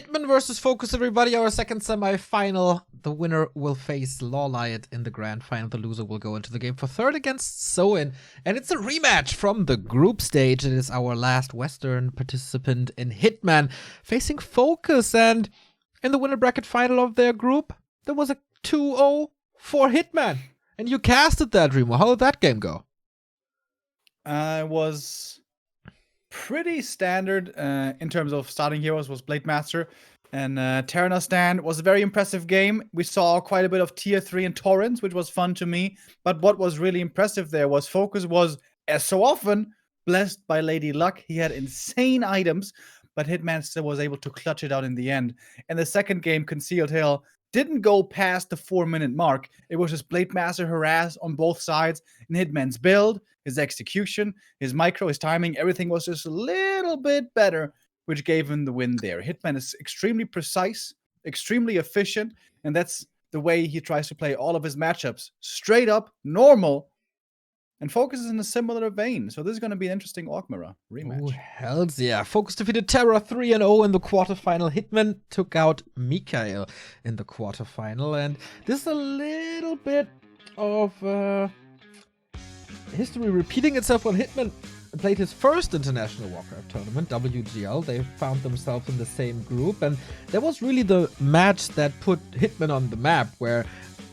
Hitman versus FoCuS, everybody. Our second semi-final. The winner will face Lawlight in the grand final. The loser will go into the game for third against Soin. And it's a rematch from the group stage. It is our last Western participant in Hitman facing FoCuS. And in the winner bracket final of their group, there was a 2-0 for Hitman. And you casted that, Remo. How did that game go? It was pretty standard in terms of starting heroes was Blade Master. And Terranos Stand was a very impressive game. We saw quite a bit of tier 3 and Torrents, which was fun to me. But what was really impressive there was FoCuS was, as so often, blessed by Lady Luck. He had insane items, but Hitman still was able to clutch it out in the end. And the second game, Concealed Hill, didn't go past the 4-minute mark. It was just Blade Master harass on both sides. And Hitman's build, his execution, his micro, his timing, everything was just a little bit better, which gave him the win there. Hitman is extremely precise, extremely efficient, and that's the way he tries to play all of his matchups. Straight up, normal, and FoCuS is in a similar vein. So this is going to be an interesting Orc Mirror rematch. Oh, hells yeah. FoCuS defeated Terra 3-0 in the quarterfinal. Hitman took out Mikael in the quarterfinal. And this is a little bit of history repeating itself when Hitman played his first international Warcraft tournament, WGL. They found themselves in the same group. And that was really the match that put Hitman on the map, where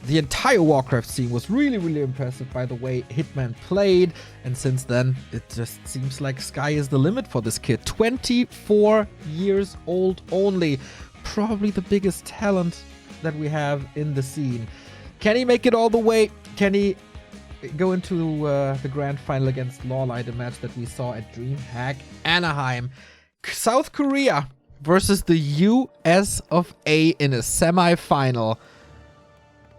the entire Warcraft scene was really, really impressive by the way Hitman played. And since then, it just seems like sky is the limit for this kid. 24 years old only. Probably the biggest talent that we have in the scene. Can he make it all the way? Can he go into the grand final against Lawlight, a match that we saw at DreamHack Anaheim? South Korea versus the US of A in a semi-final.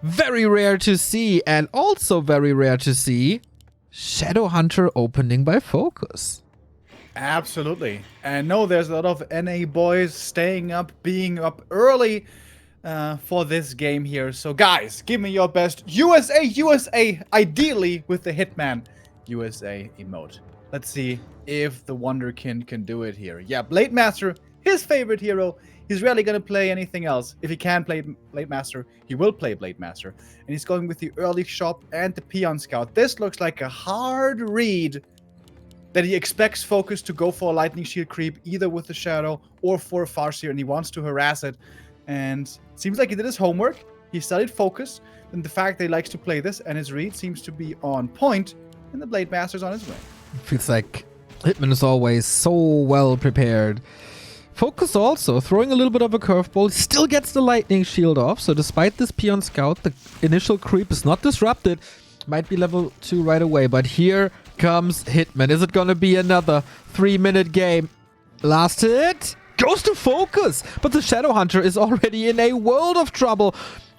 Very rare to see, and also very rare to see Shadowhunter opening by FoCuS. Absolutely. And no, there's a lot of NA boys staying up, being up early for this game here. So guys, give me your best USA, USA, ideally with the Hitman USA emote. Let's see if the Wonderkin can do it here. Yeah, Blade Master, his favorite hero. He's rarely going to play anything else. If he can play Blade Master, he will play Blade Master. And he's going with the early shop and the Peon Scout. This looks like a hard read that he expects FoCuS to go for a Lightning Shield creep, either with the Shadow or for a Farseer, and he wants to harass it. And seems like he did his homework. He studied FoCuS, and the fact that he likes to play this, and his read seems to be on point, and the Blade Master's on his way. It feels like Hitman is always so well prepared. FoCuS also throwing a little bit of a curveball, still gets the Lightning Shield off. So despite this Peon Scout, the initial creep is not disrupted. Might be level 2 right away, but here comes Hitman. Is it gonna be another 3-minute game? Last hit goes to FoCuS, but the Shadowhunter is already in a world of trouble.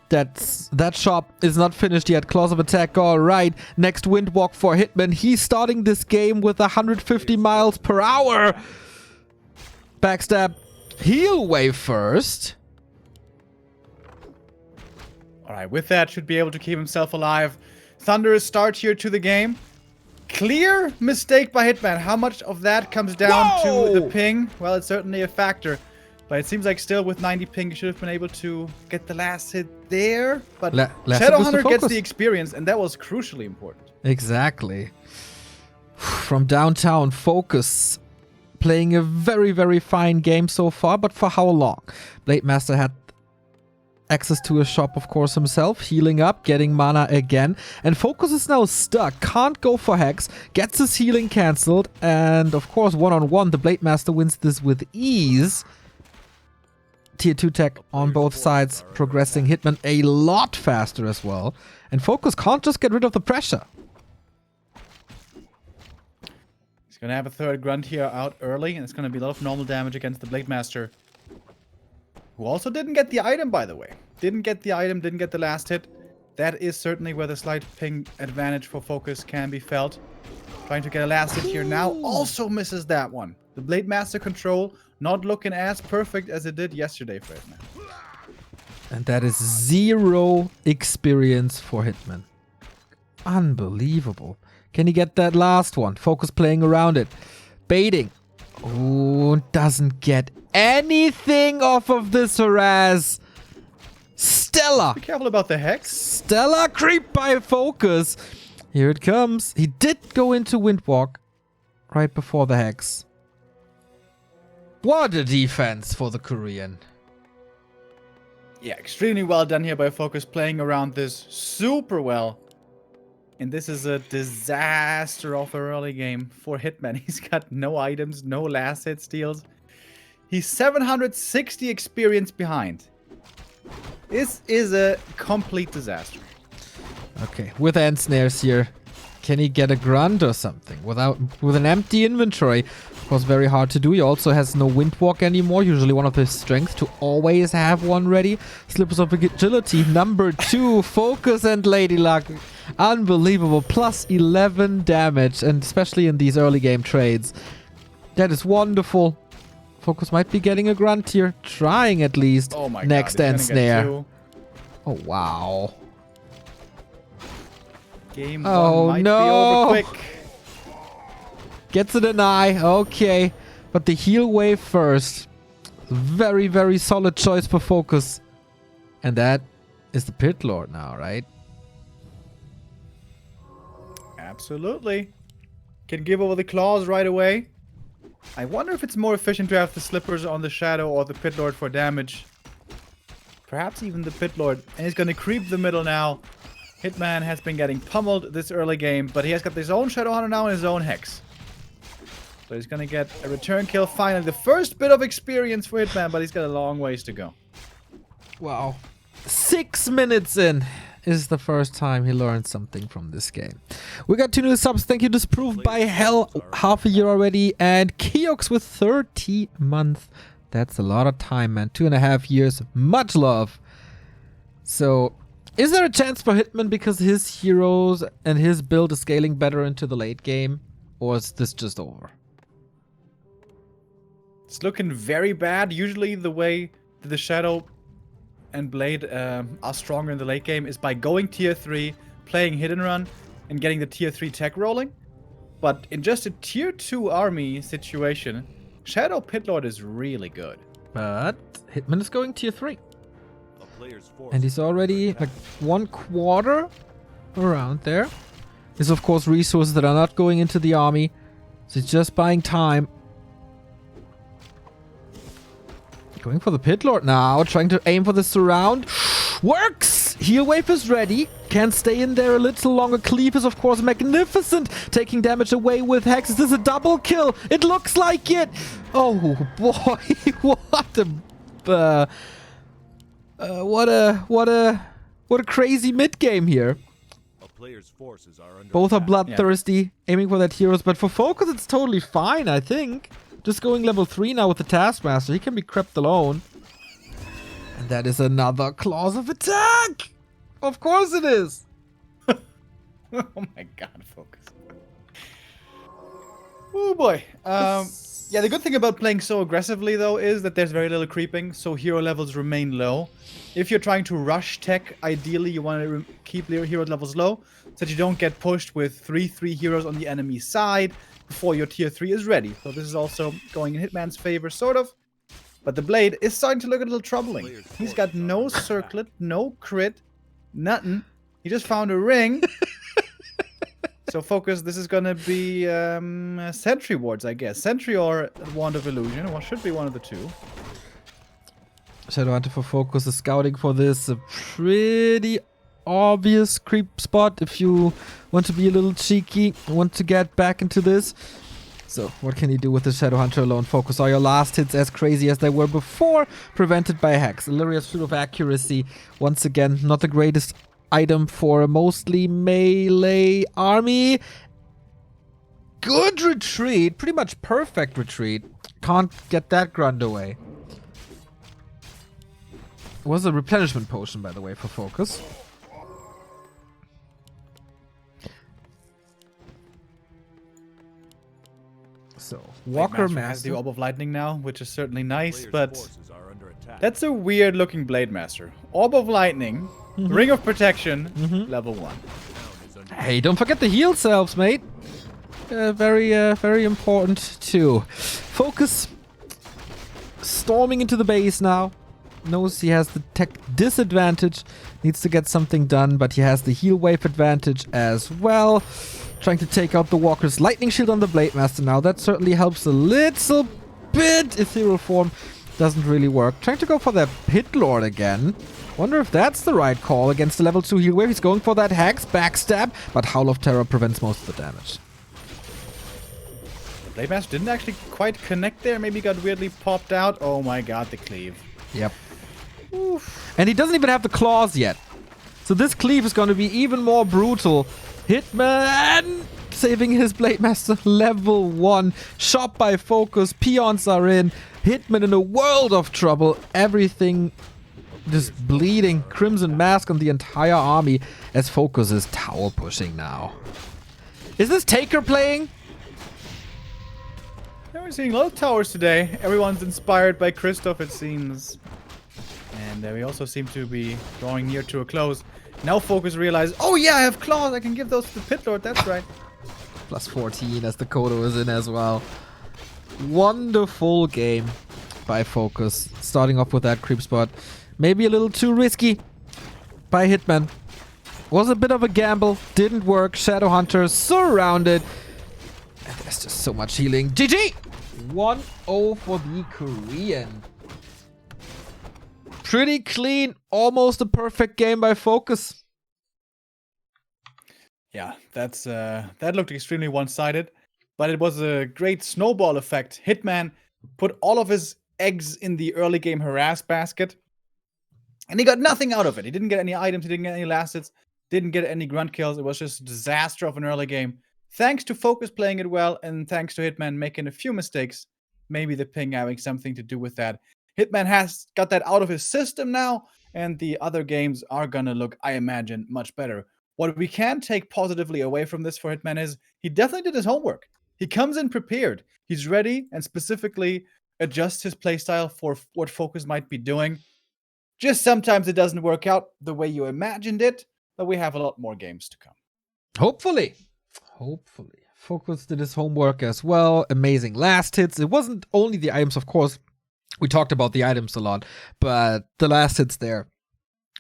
That shop is not finished yet. Claws of attack, all right. Next Windwalk for Hitman. He's starting this game with 150 miles per hour. Backstab, heal wave first. Alright, with that, should be able to keep himself alive. Thunderous start here to the game. Clear mistake by Hitman. How much of that comes down to the ping? Well, it's certainly a factor. But it seems like still with 90 ping, you should have been able to get the last hit there. But Shadowhunter gets the experience, and that was crucially important. Exactly. From downtown, FoCuS playing a very, very fine game so far, but for how long? Blade Master had access to a shop, of course, himself, healing up, getting mana again, and FoCuS is now stuck, can't go for Hex, gets his healing cancelled, and of course, one-on-one, the Blade Master wins this with ease. Tier 2 tech on both sides, progressing Hitman a lot faster as well, and FoCuS can't just get rid of the pressure. He's going to have a third grunt here out early, and it's going to be a lot of normal damage against the Blade Master, who also didn't get the item, by the way. Didn't get the item, didn't get the last hit. That is certainly where the slight ping advantage for FoCuS can be felt. Trying to get a last hit here now, also misses that one. The Blade Master control not looking as perfect as it did yesterday for Hitman. And that is 0 experience for Hitman. Unbelievable. Can he get that last one? FoCuS playing around it. Baiting. Oh, doesn't get anything off of this harass. Stella. Be careful about the Hex. Stella creep by FoCuS. Here it comes. He did go into Windwalk right before the Hex. What a defense for the Korean. Yeah, extremely well done here by FoCuS, playing around this super well. And this is a disaster of an early game for Hitman. He's got no items, no last hit steals. He's 760 experience behind. This is a complete disaster. Okay, with end snares here. Can he get a grunt or something? With an empty inventory. Of course, very hard to do. He also has no Windwalk anymore. Usually one of his strengths to always have one ready. Slippers of agility, number 2. FoCuS and Lady Luck. Unbelievable. Plus 11 damage. And especially in these early game trades. That is wonderful. FoCuS might be getting a grunt here. Trying at least. Oh my Next God, end snare. 2. Oh, wow. Game 1 might be over quick. Gets it an eye. Okay. But the heal wave first. Very, very solid choice for FoCuS. And that is the Pit Lord now, right? Absolutely. Can give over the claws right away. I wonder if it's more efficient to have the slippers on the Shadow or the Pit Lord for damage. Perhaps even the Pit Lord. And he's going to creep the middle now. Hitman has been getting pummeled this early game, but he has got his own Shadow Hunter now and his own Hex. So he's going to get a return kill finally. The first bit of experience for Hitman, but he's got a long ways to go. Wow. 6 minutes in is the first time he learned something from this game. We got 2 new subs. Thank you, Disproved by Hell. Half a year already. And Kiox with 30 months. That's a lot of time, man. 2.5 years. Much love. So, is there a chance for Hitman because his heroes and his build is scaling better into the late game? Or is this just over? It's looking very bad. Usually the way that the Shadow and Blade are stronger in the late game is by going tier 3, playing hit and run, and getting the tier 3 tech rolling. But in just a tier 2 army situation, Shadow Pitlord is really good. But Hitman is going tier 3. And he's already like 1/4 around there. There's of course resources that are not going into the army. So it's just buying time. Going for the Pit Lord now, trying to aim for the surround. Works! Heal wave is ready. Can stay in there a little longer. Cleave is of course magnificent. Taking damage away with Hex. Is this a double kill? It looks like it! Oh boy, what a crazy mid game here. Both are bloodthirsty, aiming for that heroes, but for FoCuS it's totally fine, I think. Just going level 3 now with the Taskmaster. He can be crept alone. And that is another clause of attack! Of course it is! Oh my god, FoCuS. Oh boy. Yeah, the good thing about playing so aggressively though is that there's very little creeping, so hero levels remain low. If you're trying to rush tech, ideally you want to keep hero levels low, so that you don't get pushed with 3/3 heroes on the enemy side before your tier 3 is ready. So this is also going in Hitman's favor, sort of. But the Blade is starting to look a little troubling. He's got no circlet, no crit, nothing. He just found a ring. So FoCuS, this is gonna be Sentry wards, I guess. Sentry or Wand of Illusion. Well, should be one of the two. Shadow Hunter for FoCuS is scouting for this. A pretty obvious creep spot if you want to be a little cheeky, want to get back into this. So what can you do with the Shadow Hunter alone? FoCuS, are your last hits as crazy as they were before, prevented by Hex. Illyria's Fruit of Accuracy, once again, not the greatest item for a mostly melee army. Good retreat, pretty much perfect retreat. Can't get that grunt away. It was a replenishment potion, by the way, for FoCuS. So, Walker Master has the Orb of Lightning now, which is certainly nice, but that's a weird looking Blade Master. Orb of Lightning, Ring of Protection, level 1. Hey, don't forget the heal selves, mate. very important too. FoCuS storming into the base now. Knows he has the tech disadvantage. Needs to get something done, but he has the heal wave advantage as well. Trying to take out the walkers. Lightning shield on the Blade Master now. That certainly helps a little bit. Ethereal form doesn't really work. Trying to go for that Pit Lord again. Wonder if that's the right call against the level 2 heal wave. He's going for that Hex backstab, but Howl of Terror prevents most of the damage. The Blade Master didn't actually quite connect there. Maybe got weirdly popped out. Oh my god, the cleave. Yep. Oof. And he doesn't even have the claws yet. So this cleave is going to be even more brutal. Hitman saving his Blade Master level 1. Shot by FoCuS. Peons are in. Hitman in a world of trouble. Everything just bleeding. Crimson Mask on the entire army as FoCuS is tower pushing now. Is this Taker playing? Yeah, we're seeing a lot of towers today. Everyone's inspired by Christoph, it seems. And we also seem to be drawing near to a close. Now FoCuS realizes, oh yeah, I have claws. I can give those to the Pit Lord. That's right. Plus 14 as the Kodo is in as well. Wonderful game by FoCuS. Starting off with that creep spot. Maybe a little too risky by Hitman. Was a bit of a gamble. Didn't work. Shadowhunter surrounded. And there's just so much healing. GG! 1-0 for the Korean. Pretty clean. Almost a perfect game by FoCuS. Yeah, that looked extremely one-sided. But it was a great snowball effect. Hitman put all of his eggs in the early game harass basket. And he got nothing out of it. He didn't get any items. He didn't get any last hits. Didn't get any grunt kills. It was just a disaster of an early game. Thanks to FoCuS playing it well, and thanks to Hitman making a few mistakes. Maybe the ping having something to do with that. Hitman has got that out of his system now, and the other games are gonna look, I imagine, much better. What we can take positively away from this for Hitman is he definitely did his homework. He comes in prepared. He's ready and specifically adjusts his playstyle for what FoCuS might be doing. Just sometimes it doesn't work out the way you imagined it, but we have a lot more games to come. Hopefully. FoCuS did his homework as well. Amazing last hits. It wasn't only the items, of course. We talked about the items a lot, but the last hits there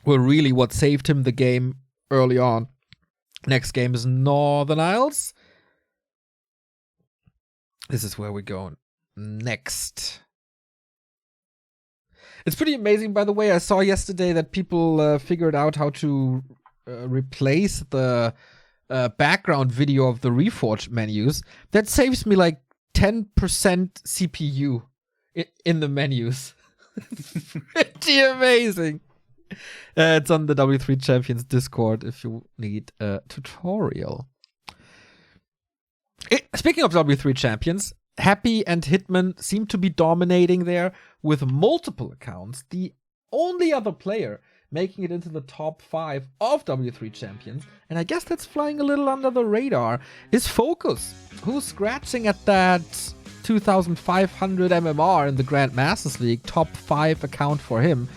were really what saved him the game early on. Next game is Northern Isles. This is where we're going next. It's pretty amazing, by the way. I saw yesterday that people figured out how to replace the background video of the Refuge menus. That saves me like 10% CPU in the menus. Pretty amazing. It's on the W3 Champions Discord if you need a tutorial. Speaking of W3 Champions, Happy and Hitman seem to be dominating there with multiple accounts. The only other player making it into the top 5 of W3 Champions, and I guess that's flying a little under the radar, is FoCuS, who's scratching at that 2,500 MMR in the Grand Masters League, top 5 account for him.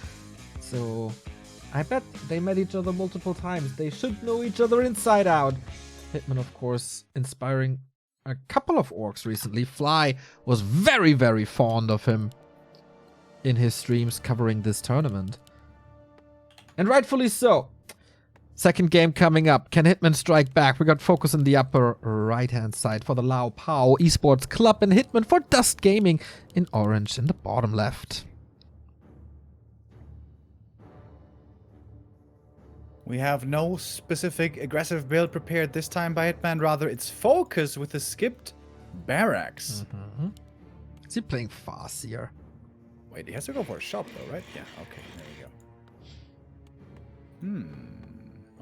So I bet they met each other multiple times. They should know each other inside out. Hitman, of course, inspiring a couple of orcs recently. Fly was very, very fond of him in his streams covering this tournament. And rightfully so. Second game coming up. Can Hitman strike back? We got FoCuS in the upper right-hand side for the Lao Pao Esports Club, and Hitman for Dust Gaming in orange in the bottom left. We have no specific aggressive build prepared this time by Hitman. Rather, it's FoCuS with a skipped barracks. Mm-hmm. Is he playing fast here? Wait, he has to go for a shop though, right? Yeah, okay, there we go.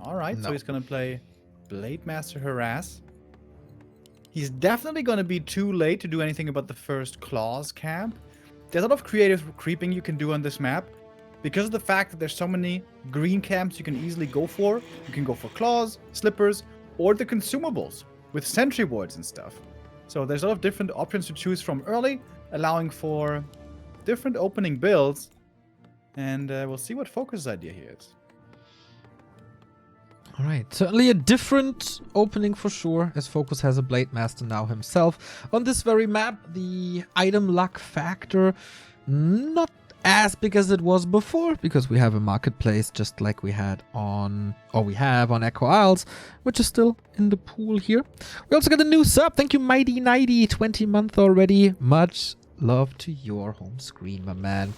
Alright, No. So he's gonna play Blade Master Harass. He's definitely gonna be too late to do anything about the first Claws camp. There's a lot of creative creeping you can do on this map. Because of the fact that there's so many green camps you can easily go for. You can go for Claws, Slippers, or the consumables with sentry wards and stuff. So there's a lot of different options to choose from early, allowing for different opening builds. And we'll see what FoCuS' idea here is. Alright, certainly a different opening for sure, as FoCuS has a Blade Master now himself. On this very map, the item luck factor not as big as it was before, because we have a marketplace just like we had on, or we have on Echo Isles, which is still in the pool here. We also got a new sub. Thank you, Mighty Nighty, 20-month already. Much love to your home screen, my man.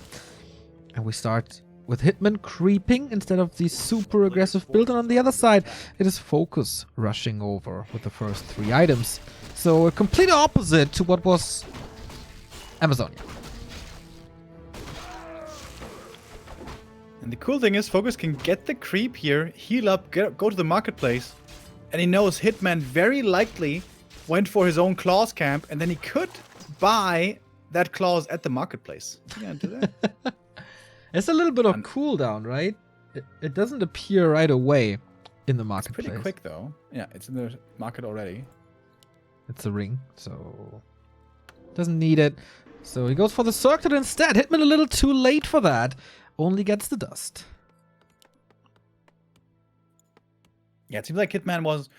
And we start with Hitman creeping instead of the super aggressive build, and on the other side it is FoCuS rushing over with the first 3 items. So a complete opposite to what was Amazonia. And the cool thing is FoCuS can get the creep here, heal up, go to the marketplace, and he knows Hitman very likely went for his own claws camp, and then he could buy that claws at the marketplace. You gonna do that? It's a little bit of cooldown, right? It doesn't appear right away in the marketplace. It's pretty quick, though. Yeah, it's in the market already. It's a ring, so doesn't need it. So he goes for the circuit instead. Hitman a little too late for that. Only gets the dust. Yeah, it seems like Hitman was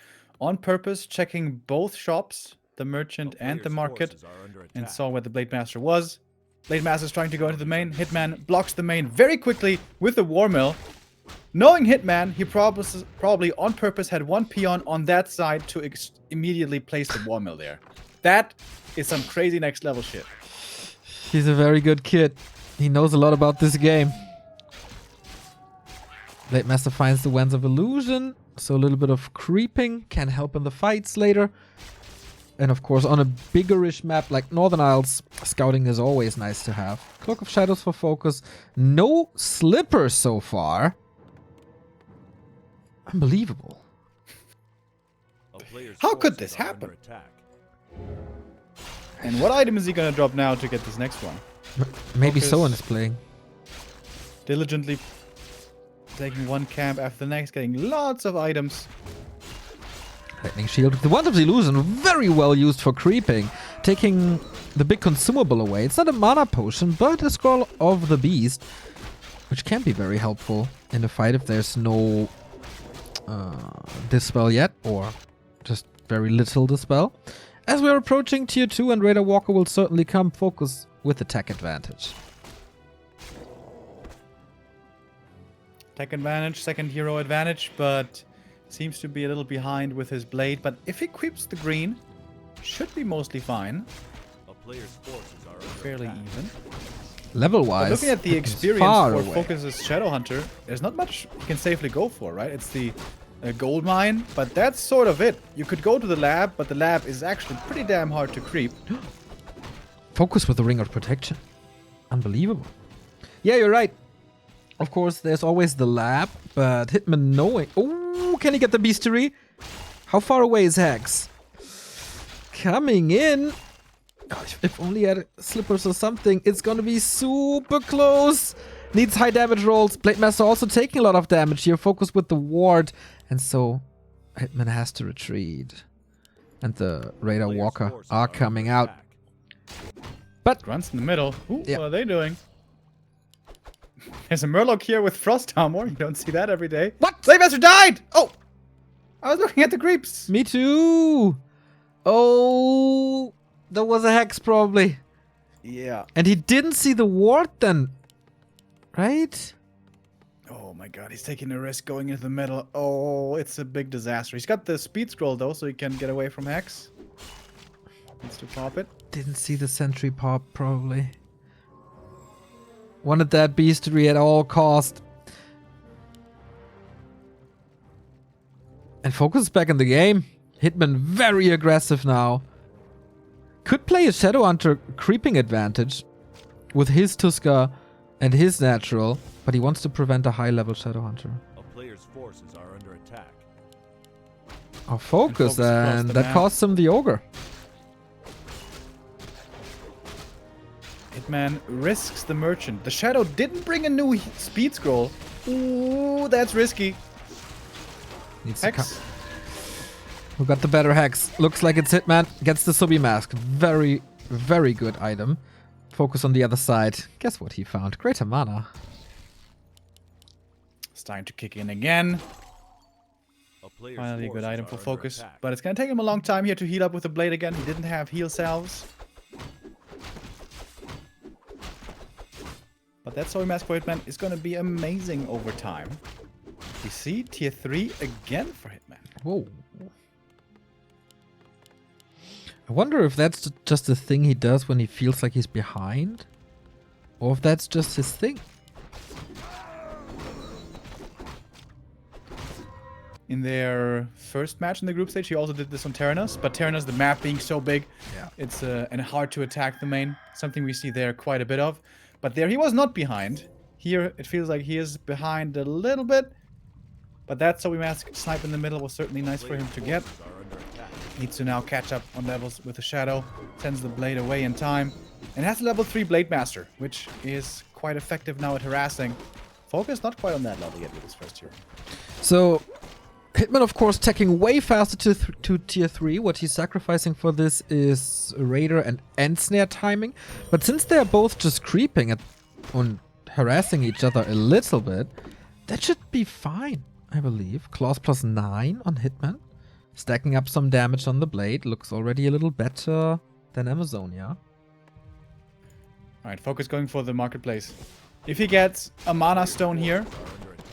on purpose checking both shops, the merchant and the market, and saw where the Blade Master was. Blade Master is trying to go into the main. Hitman blocks the main very quickly with the War Mill. Knowing Hitman, he probably on purpose had one peon on that side to immediately place the War Mill there. That is some crazy next level shit. He's a very good kid. He knows a lot about this game. Blade Master finds the Wands of Illusion, so a little bit of creeping can help in the fights later. And of course, on a biggerish map like Northern Isles, scouting is always nice to have. Cloak of Shadows for FoCuS. No slippers so far. Unbelievable. How could this happen? And what item is he gonna drop now to get this next one? Maybe FoCuS someone is playing. Diligently taking one camp after the next, getting lots of items. Lightning Shield. The Wand of the Illusion, very well used for creeping, taking the big consumable away. It's not a mana potion, but a Scroll of the Beast, which can be very helpful in a fight if there's no Dispel yet, or just very little Dispel. As we're approaching Tier 2 and Raider Walker will certainly come, FoCuS with attack advantage. Attack advantage, second hero advantage, but seems to be a little behind with his blade. But if he equips the green, should be mostly fine. Fairly even. Level-wise, looking at the experience for FoCuS's Shadowhunter, there's not much you can safely go for, right? It's the gold mine, but that's sort of it. You could go to the lab, but the lab is actually pretty damn hard to creep. FoCuS with the Ring of Protection. Unbelievable. Yeah, you're right. Of course, there's always the lab, but Hitman knowing... Oh, can he get the Beastery? How far away is Hex? Coming in. Gosh, if only he had slippers or something. It's gonna be super close. Needs high damage rolls. Blade Master also taking a lot of damage here. FoCuS with the ward. And so Hitman has to retreat. And the Raider Walker are coming out. But Grunts in the middle. Ooh, yeah. What are they doing? There's a Murloc here with Frost Armor. You don't see that every day. What? Blade Master died! Oh! I was looking at the creeps. Me too. Oh, there was a Hex probably. Yeah. And he didn't see the ward then. Right? Oh my god, he's taking a risk going into the middle. Oh, it's a big disaster. He's got the speed scroll though, so he can get away from Hex. Needs to pop it. Didn't see the sentry pop probably. Wanted that Beastery at all cost. And FoCuS back in the game. Hitman very aggressive now. Could play a Shadowhunter creeping advantage with his Tuska and his natural, but he wants to prevent a high-level Shadowhunter. A player's forces are under attack. Oh, FoCuS, and the that map. costs him the ogre. Hitman risks the merchant. The Shadow didn't bring a new speed scroll. Ooh, that's risky. Needs to Hex. Who got the better Hex? Looks like it's Hitman. Gets the Subi Mask. Very, very good item. FoCuS on the other side. Guess what he found? Greater mana. It's time to kick in again. player's Finally a good forces item for are under FoCuS. attack. But it's gonna take him a long time here to heal up with the blade again. He didn't have heal salves. But that Soul Mask for Hitman is gonna be amazing over time. We see tier 3 again for Hitman. Whoa. I wonder if that's just a thing he does when he feels like he's behind. Or if that's just his thing. In their first match in the group stage, he also did this on Terranos. But Terranos, the map being so big, it's and hard to attack the main. Something we see there quite a bit of. But there he was not behind. Here, it feels like he is behind a little bit. But that Soul Mask snipe in the middle was certainly nice for him to get. Needs to now catch up on levels with the Shadow. Sends the blade away in time. And has a level 3 Blade Master, which is quite effective now at harassing. FoCuS not quite on that level yet with his first hero. So, Hitman, of course, taking way faster to tier 3. What he's sacrificing for this is Raider and End Snare timing. But since they're both just creeping and harassing each other a little bit, that should be fine, I believe. Claws +9 on Hitman. Stacking up some damage on the blade. Looks already a little better than Amazonia. Alright, FoCuS going for the marketplace. If he gets a mana stone here,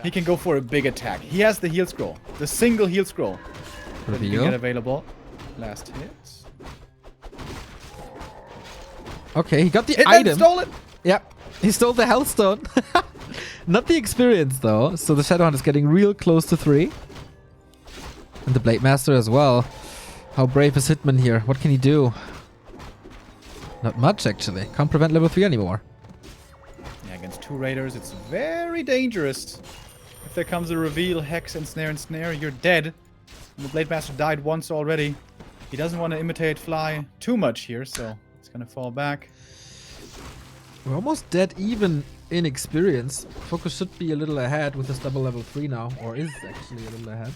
he can go for a big attack. He has the heal scroll. The single heal scroll. That he can get available. Last hit. Okay, he got the Hitman item. Stole it! Yep, he stole the Hellstone. Not the experience though, so the Shadowhunt is getting real close to 3. And the Blade Master as well. How brave is Hitman here? What can he do? Not much actually. Can't prevent level 3 anymore. Yeah, against 2 Raiders, it's very dangerous. If there comes a reveal, Hex and Snare, you're dead. And the Blade Master died once already. He doesn't want to imitate Fly too much here, so it's gonna fall back. We're almost dead even in experience. FoCuS should be a little ahead with this double level 3 now, or is actually a little ahead.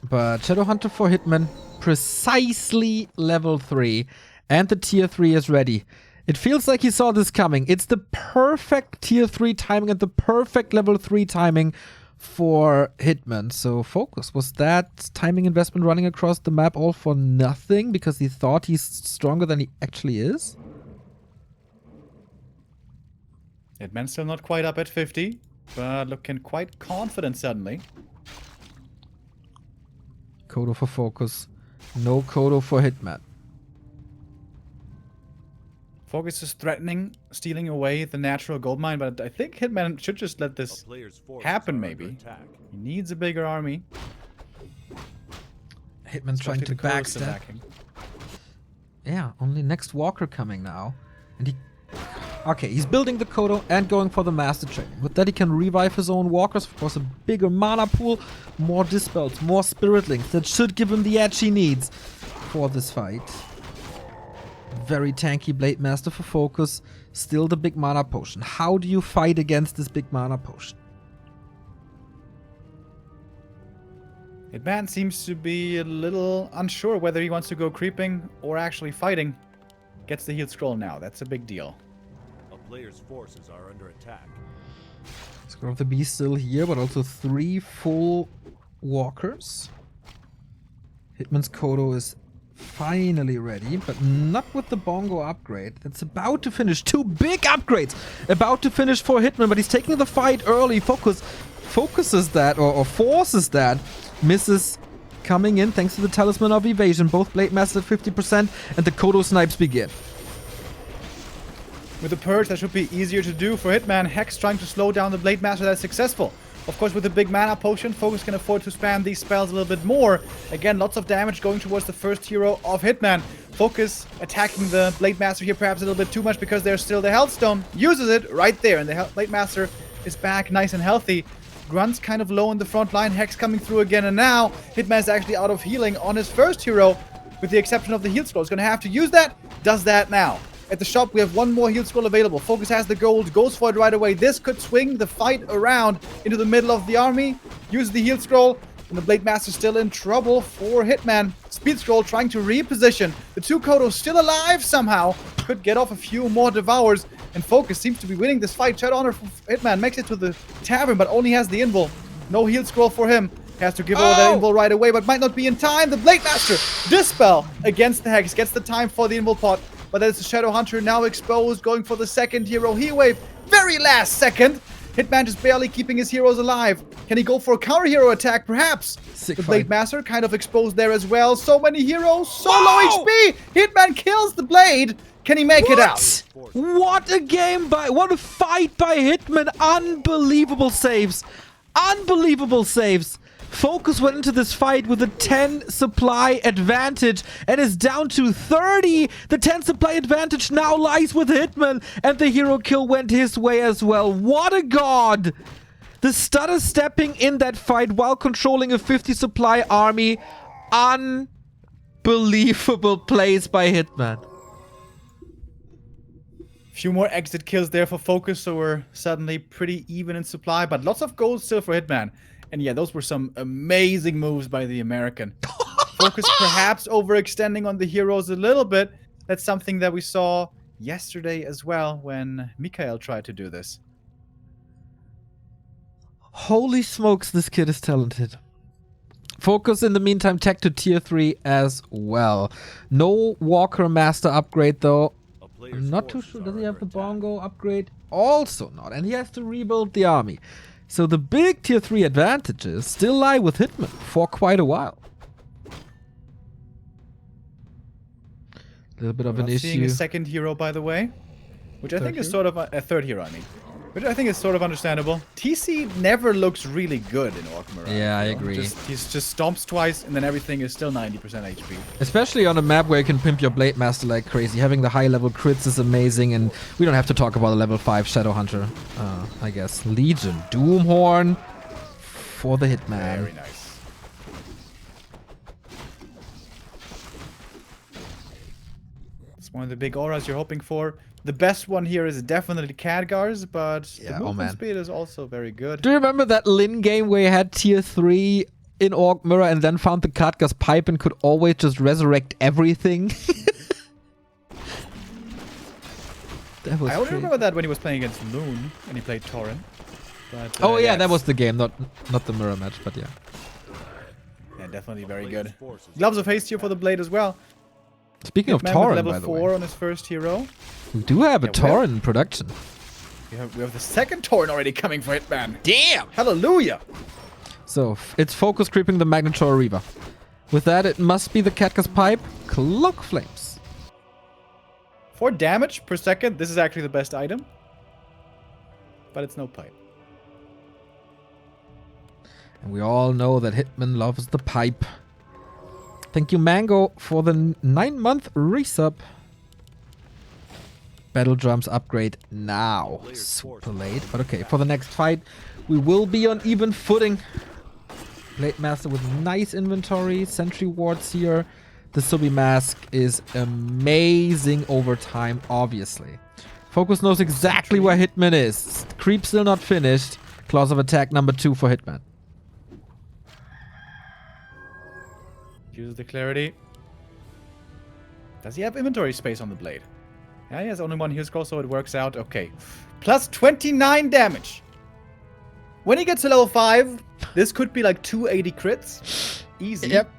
But Shadowhunter for Hitman, precisely level 3, and the tier 3 is ready. It feels like he saw this coming. It's the perfect tier 3 timing and the perfect level 3 timing for Hitman. So FoCuS, was that timing investment running across the map all for nothing because he thought he's stronger than he actually is? Hitman's still not quite up at 50, but looking quite confident suddenly. Kodo for FoCuS. No Kodo for Hitman. FoCuS is threatening stealing away the natural gold mine, but I think Hitman should just let this happen maybe. He needs a bigger army. Hitman's trying to backstab. Yeah, only next Walker coming now. And he... Okay, he's building the Kodo and going for the Master Training. With that he can revive his own Walkers, of course a bigger mana pool, more Dispels, more Spirit Links. That should give him the edge he needs for this fight. Very tanky Blade Master for FoCuS. Still the big mana potion. How do you fight against this big mana potion? Hitman seems to be a little unsure whether he wants to go creeping or actually fighting. Gets the heal scroll now. That's a big deal. A player's forces are under attack. Scroll of the Beast still here, but also 3 full Walkers. Hitman's Kodo is finally ready, but not with the Bongo upgrade. That's about to finish. 2 big upgrades about to finish for Hitman, but he's taking the fight early. Focuses that, or forces that. Misses coming in thanks to the Talisman of Evasion. Both Blade Masters at 50%, and the Kodo snipes begin. With the Purge, that should be easier to do for Hitman. Hex trying to slow down the Blade Master, that's successful. Of course, with the big mana potion, FoCuS can afford to spam these spells a little bit more. Again, lots of damage going towards the first hero of Hitman. FoCuS attacking the Blade Master here perhaps a little bit too much because there's still the Healthstone. Uses it right there, and the Blade Master is back nice and healthy. Grunt's kind of low in the front line, Hex coming through again, and now Hitman is actually out of healing on his first hero, with the exception of the heal scroll. He's going to have to use that, does that now. At the shop, we have 1 more heal scroll available. FoCuS has the gold, goes for it right away. This could swing the fight around into the middle of the army. Use the heal scroll, and the Blade Master still in trouble for Hitman. Speed scroll trying to reposition. The 2 Kodos still alive somehow. Could get off a few more Devours, and FoCuS seems to be winning this fight. Shadowhunter for Hitman makes it to the tavern, but only has the invul. No heal scroll for him. Has to give over that invul right away, but might not be in time. The Blade Master, Dispel against the Hex, gets the time for the invul pot. But there's the Shadow Hunter now exposed, going for the second hero. Heat Wave, very last second. Hitman just barely keeping his heroes alive. Can he go for a counter hero attack? Perhaps. Sick The fight. Blade Master kind of exposed there as well. So many heroes, so low HP. Hitman kills the Blade. Can he make it out? What a game by... What a fight by Hitman. Unbelievable saves. Unbelievable saves. FoCuS went into this fight with a 10 supply advantage and is down to 30. The 10 supply advantage now lies with Hitman, and the hero kill went his way as well. What a god! The stutter stepping in that fight while controlling a 50 supply army. Unbelievable plays by Hitman. Few more exit kills there for FoCuS, so we're suddenly pretty even in supply, but lots of gold still for Hitman. And yeah, those were some amazing moves by the American. FoCuS perhaps overextending on the heroes a little bit. That's something that we saw yesterday as well when Mikael tried to do this. Holy smokes, this kid is talented. FoCuS in the meantime tech to tier 3 as well. No Walker Master upgrade though. I'm not too sure. Does he have the Bongo upgrade? Also not. And he has to rebuild the army. So the big tier 3 advantages still lie with Hitman for quite a while. A little bit of an issue. Seeing a second hero, by the way, which I think is sort of a third hero, I mean. Which I think is sort of understandable. TC never looks really good in Orc Mirage. Yeah, I agree. He just stomps twice and then everything is still 90% HP. Especially on a map where you can pimp your Blade Master like crazy. Having the high level crits is amazing, and we don't have to talk about the level 5 Shadow Hunter, I guess. Legion, Doomhorn for the Hitman. Very nice. It's one of the big auras you're hoping for. The best one here is definitely Khadgar's, but the movement speed is also very good. Do you remember that Lin game where you had tier 3 in Orc Mirror and then found the Khadgar's pipe and could always just resurrect everything? That was I only crazy. remember that when he was playing against Loon and he played Torrent. But, Oh yeah, yes. that was the game, not the mirror match, but yeah. Yeah, definitely very good. Gloves of Haste here for the Blade as well. Speaking of Hitman with Torrent, level by the 4 way, on his first hero. we do have a Yeah, Torrent in production. We have the second Torrent already coming for Hitman. Damn! Hallelujah! So, it's FoCuS creeping the Magnetor Reaver. With that, it must be the Khadgar's pipe. Cloak Flames. 4 damage per second. This is actually the best item. But it's no pipe. And we all know that Hitman loves the pipe. Thank you, Mango, for the 9-month resub. Battle Drums upgrade now. Super late, but okay. For the next fight, we will be on even footing. Blade Master with nice inventory. Sentry wards here. The Subi Mask is amazing over time, obviously. FoCuS knows exactly where Hitman is. Creep still not finished. Clause of attack number 2 for Hitman. Uses the Clarity. Does he have inventory space on the Blade? Yeah, he has only one heal scroll, so it works out. Okay. Plus 29 damage. When he gets to level 5, this could be like 280 crits. Easy. Yep.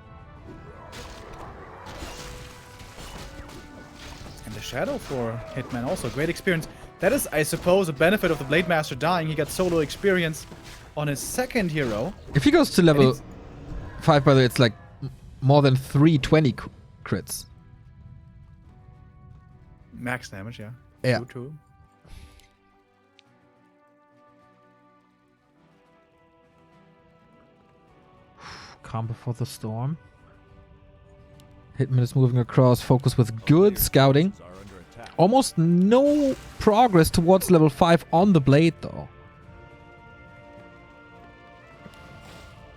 And the Shadow for Hitman also. Great experience. That is, I suppose, a benefit of the Blade Master dying. He got solo experience on his second hero. If he goes to level 5, by the way, it's like more than 320 crits. Max damage, yeah. Yeah. True. Calm before the storm. Hitman is moving across, FoCuS with good scouting. Almost no progress towards level 5 on the Blade, though.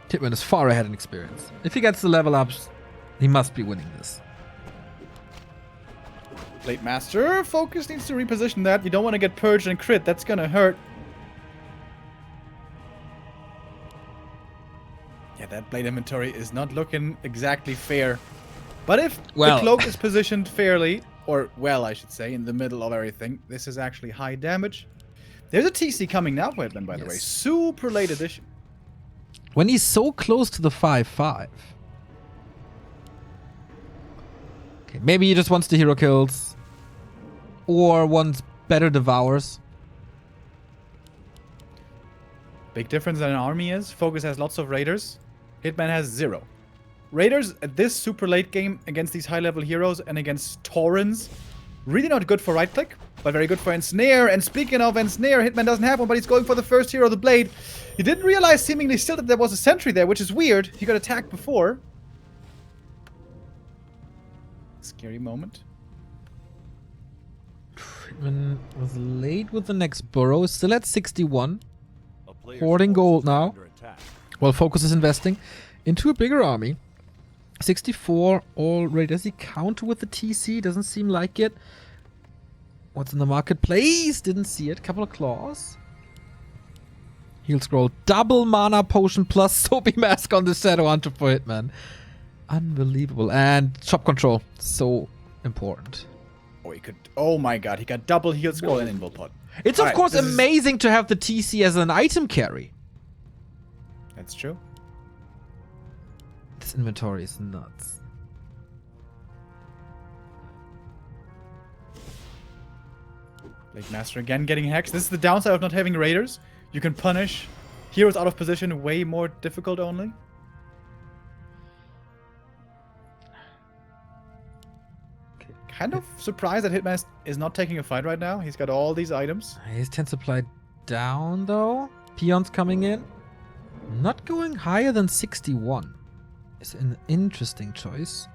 Hitman is far ahead in experience. If he gets the level ups, he must be winning this. Blade Master, FoCuS needs to reposition that. You don't want to get purged and crit. That's gonna hurt. Yeah, that Blade inventory is not looking exactly fair. But if the cloak is positioned fairly, or well, I should say, in the middle of everything, this is actually high damage. There's a TC coming now for Hitman, by the way. Super late edition. When he's so close to the 5-5. Okay, maybe he just wants the hero kills. Or wants better devours. Big difference in an army is FoCuS has lots of raiders. Hitman has 0. Raiders at this super late game against these high level heroes and against Taurens. Really not good for right click, but very good for Ensnare. And speaking of Ensnare, Hitman doesn't have one, but he's going for the first hero, the Blade. He didn't realize seemingly still that there was a sentry there, which is weird. He got attacked before. Scary moment. Hitman was late with the next burrow. Still at 61. A player's Hoarding gold forces are now. under attack. While FoCuS is investing into a bigger army. 64 already. Does he counter with the TC? Doesn't seem like it. What's in the marketplace? Didn't see it. Couple of claws. Heal scroll. Double mana potion plus Soapy Mask on the Shadow Hunter for Hitman. Unbelievable. And shop control. So important. Oh, he could. Oh my god, he got double heal scroll and invul pod. It's of Alright, course this is- amazing to have the TC as an item carry. That's true. This inventory is nuts. Blade Master again getting hexed. This is the downside of not having raiders. You can punish heroes out of position way more difficult only. Kind of surprised that Hitman is not taking a fight right now. He's got all these items. His 10 supply down though. Peons coming in. Not going higher than 61. It's an interesting choice.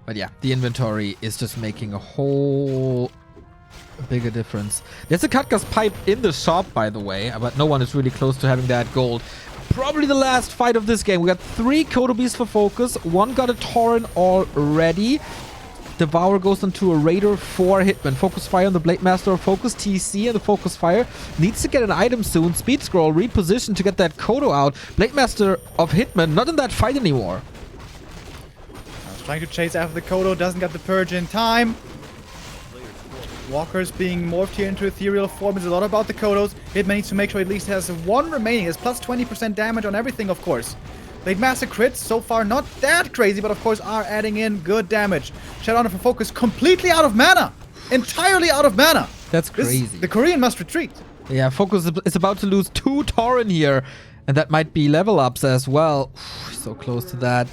But yeah, the inventory is just making a whole bigger difference. There's a Katka's pipe in the shop, by the way, but no one is really close to having that gold. Probably the last fight of this game. We got 3 Kotobees for FoCuS. 1 got a Tauren already. Devour goes into a Raider for Hitman. FoCuS Fire on the Blade Master of FoCuS. TC and the FoCuS Fire. Needs to get an item soon. Speed Scroll, reposition to get that Kodo out. Blade Master of Hitman, not in that fight anymore. I was trying to chase after the Kodo. Doesn't get the Purge in time. Walker's being morphed here into ethereal form. It's a lot about the Kodos. Hitman needs to make sure he at least has 1 remaining. Has plus 20% damage on everything, of course. Blade Master crits, so far not that crazy, but of course are adding in good damage. Shadowhunter for FoCuS completely out of mana. Entirely out of mana. That's crazy. The Korean must retreat. Yeah, FoCuS is about to lose 2 Tauren here. And that might be level ups as well. So close to that.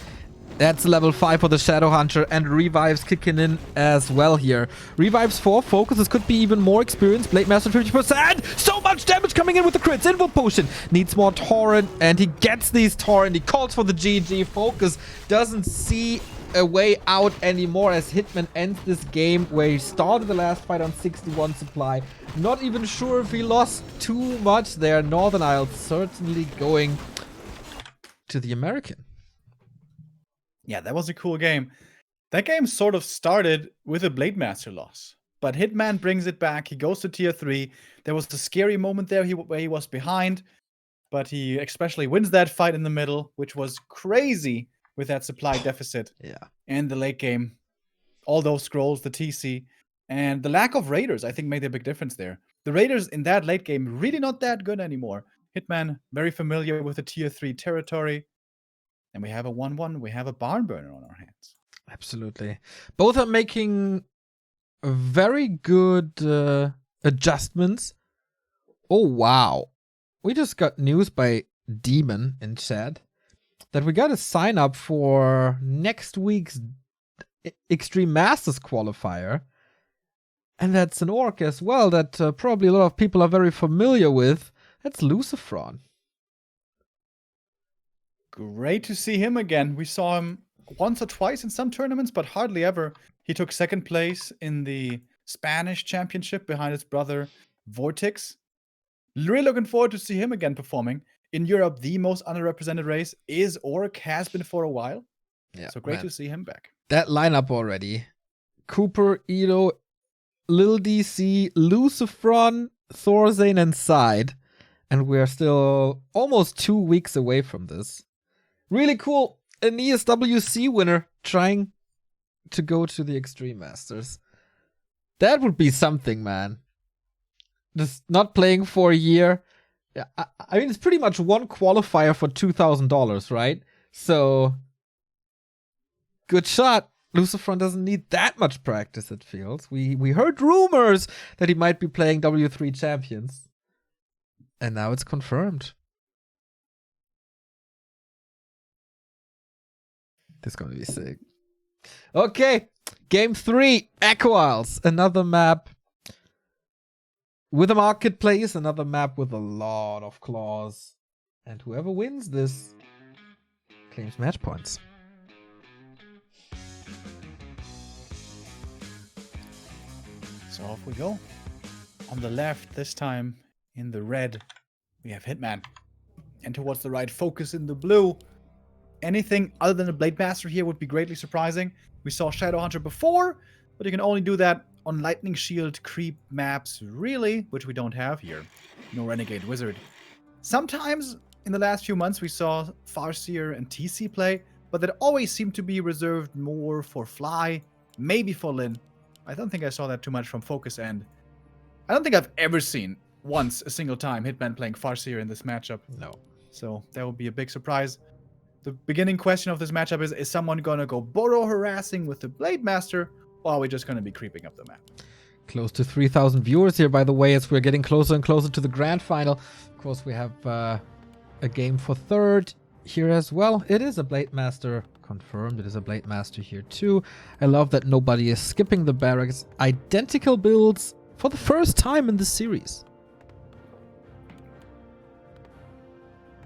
That's level 5 for the Shadow Hunter, and revives kicking in as well here. Revives for FoCuS. This could be even more experience. Blade Master 50%. So much damage coming in with the crits. Invul Potion. Needs more Tauren, and he gets these Tauren. He calls for the GG. FoCuS doesn't see a way out anymore as Hitman ends this game where he started the last fight on 61 supply. Not even sure if he lost too much there. Northern Isles certainly going to the American. Yeah, that was a cool game. That game sort of started with a Blade Master loss. But Hitman brings it back. He goes to tier 3. There was a scary moment there where he was behind. But he especially wins that fight in the middle, which was crazy with that supply deficit. Yeah. And the late game. All those scrolls, the TC. And the lack of raiders, I think, made a big difference there. The raiders in that late game really not that good anymore. Hitman, very familiar with the tier 3 territory. And we have a 1-1. We have a barn burner on our hands. Absolutely. Both are making very good adjustments. Oh, wow. We just got news by Demon in chat that we got to sign up for next week's Extreme Masters qualifier. And that's an orc as well that probably a lot of people are very familiar with. That's Lucifron. Great to see him again. We saw him once or twice in some tournaments, but hardly ever. He took 2nd place in the Spanish championship behind his brother Vortex. Really looking forward to see him again performing. In Europe, the most underrepresented race is Orc, has been for a while. Yeah, so great to see him back. That lineup already. Cooper, Edo, Lil DC, Lucifron, Thorzane, and Side. And we're still almost 2 weeks away from this. Really cool. Aeneas WC winner trying to go to the Extreme Masters. That would be something, man. Just not playing for a year. Yeah, I mean, it's pretty much one qualifier for $2,000, right? So, good shot. Lucifer doesn't need that much practice, it feels. We heard rumors that he might be playing W3 champions. And now it's confirmed. This is gonna be sick. Okay, game 3, Echo Isles. Another map with a marketplace, another map with a lot of claws. And whoever wins this claims match points. So off we go. On the left, this time in the red, we have Hitman. And towards the right, FoCuS in the blue. Anything other than a Blade Master here would be greatly surprising. We saw Shadowhunter before, but you can only do that on Lightning Shield creep maps, really, which we don't have here. No Renegade Wizard. Sometimes in the last few months we saw Farseer and TC play, but that always seemed to be reserved more for Fly, maybe for Lin. I don't think I saw that too much from FoCuS, and I don't think I've ever seen once a single time Hitman playing Farseer in this matchup. No. So that would be a big surprise. The beginning question of this matchup is someone going to go burrow harassing with the Blade Master, or are we just going to be creeping up the map? Close to 3,000 viewers here, by the way, as we're getting closer and closer to the grand final. Of course, we have a game for third here as well. It is a Blade Master. Confirmed, it is a Blade Master here too. I love that nobody is skipping the barracks. Identical builds for the first time in the series.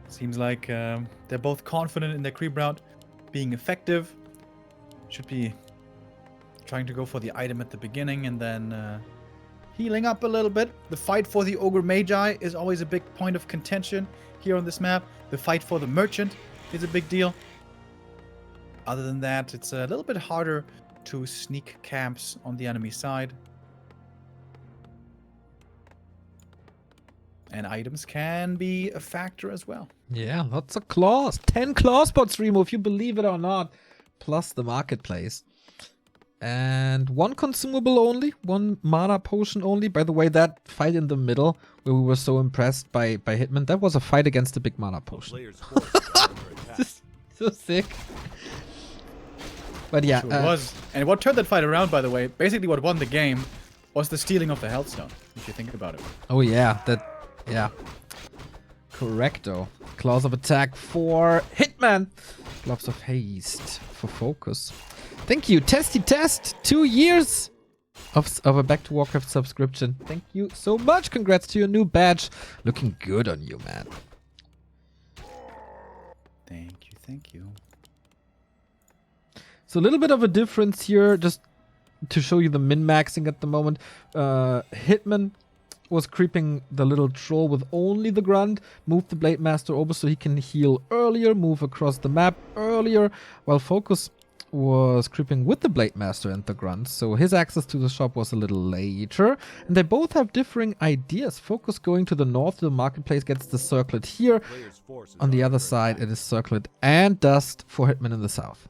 Seems like they're both confident in their creep route being effective. Should be trying to go for the item at the beginning and then healing up a little bit. The fight for the Ogre Magi is always a big point of contention here on this map. The fight for the Merchant is a big deal. Other than that, it's a little bit harder to sneak camps on the enemy side. And items can be a factor as well. Yeah, lots of claws. 10 claw spots, Remo, if you believe it or not. Plus the marketplace. And one consumable only. One mana potion only. By the way, that fight in the middle, where we were so impressed by Hitman, that was a fight against the big mana potion. Players' forces are under attack. So sick. But yeah. Sure was. And what turned that fight around, by the way, basically what won the game was the stealing of the Healthstone, if you think about it. Oh yeah, yeah. Correcto. Claws of attack for Hitman. Gloves of haste for FoCuS. Thank you, Testy Test. 2 years of a Back to Warcraft subscription. Thank you so much. Congrats to your new badge. Looking good on you, man. Thank you. So a little bit of a difference here, just to show you the min-maxing at the moment. Hitman was creeping the little troll with only the grunt, moved the Blade Master over so he can heal earlier, move across the map earlier, while FoCuS was creeping with the Blade Master and the grunt, so his access to the shop was a little later. And they both have differing ideas. FoCuS going to the north to the marketplace gets the circlet here. On the other side, it is circlet and dust for Hitman in the south.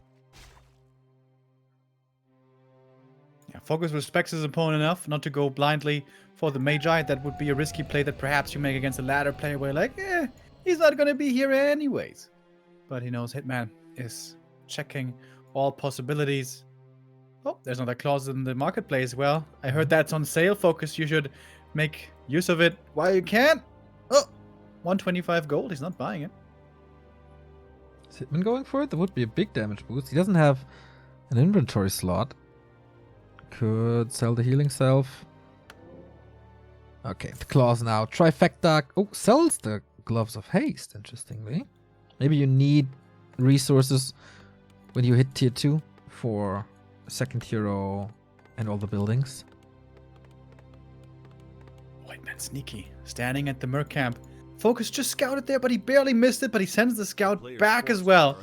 Yeah, FoCuS respects his opponent enough not to go blindly for the Magi. That would be a risky play that perhaps you make against a ladder player where you're like, he's not going to be here anyways. But he knows Hitman is checking all possibilities. Oh, there's another clause in the marketplace. Well, I heard that's on sale, FoCuS. You should make use of it while you can. Oh, 125 gold. He's not buying it. Is Hitman going for it? That would be a big damage boost. He doesn't have an inventory slot. Could sell the healing self. Okay, the claws now. Trifecta. Oh, sells the gloves of haste, interestingly. Maybe you need resources when you hit tier 2 for second hero and all the buildings. White man sneaky. Standing at the Merc camp. FoCuS just scouted there, but he barely missed it, but he sends the scout back as well.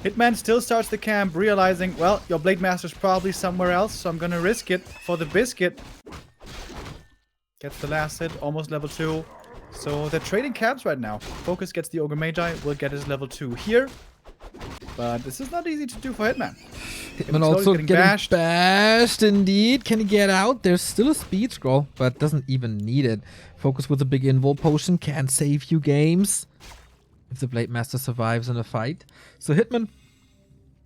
Hitman still starts the camp, realizing, well, your Blade Master's probably somewhere else, so I'm gonna risk it for the biscuit. Gets the last hit, almost level 2. So they're trading camps right now. FoCuS gets the Ogre Magi, will get his level 2 here. But this is not easy to do for Hitman. Hitman also getting bashed indeed. Can he get out? There's still a speed scroll, but doesn't even need it. FoCuS with a big invul potion can save you games if the Blade Master survives in a fight. So Hitman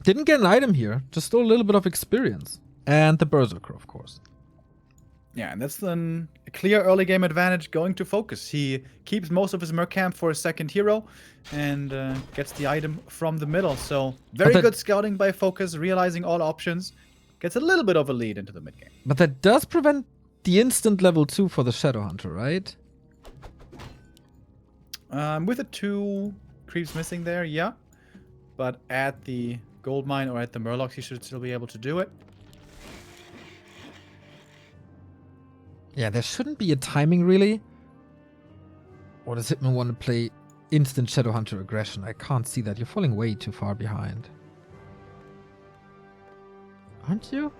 didn't get an item here, just stole a little bit of experience. And the Berserker, of course. Yeah, and that's then a clear early game advantage going to FoCuS. He keeps most of his Merc camp for his second hero and gets the item from the middle. So very good scouting by FoCuS, realizing all options. Gets a little bit of a lead into the mid game. But that does prevent the instant level 2 for the Shadowhunter, right? With the 2 creeps missing there, yeah. But at the gold mine or at the Murlocs, he should still be able to do it. Yeah, there shouldn't be a timing, really. Or does Hitman want to play instant Shadowhunter aggression? I can't see that. You're falling way too far behind. Aren't you?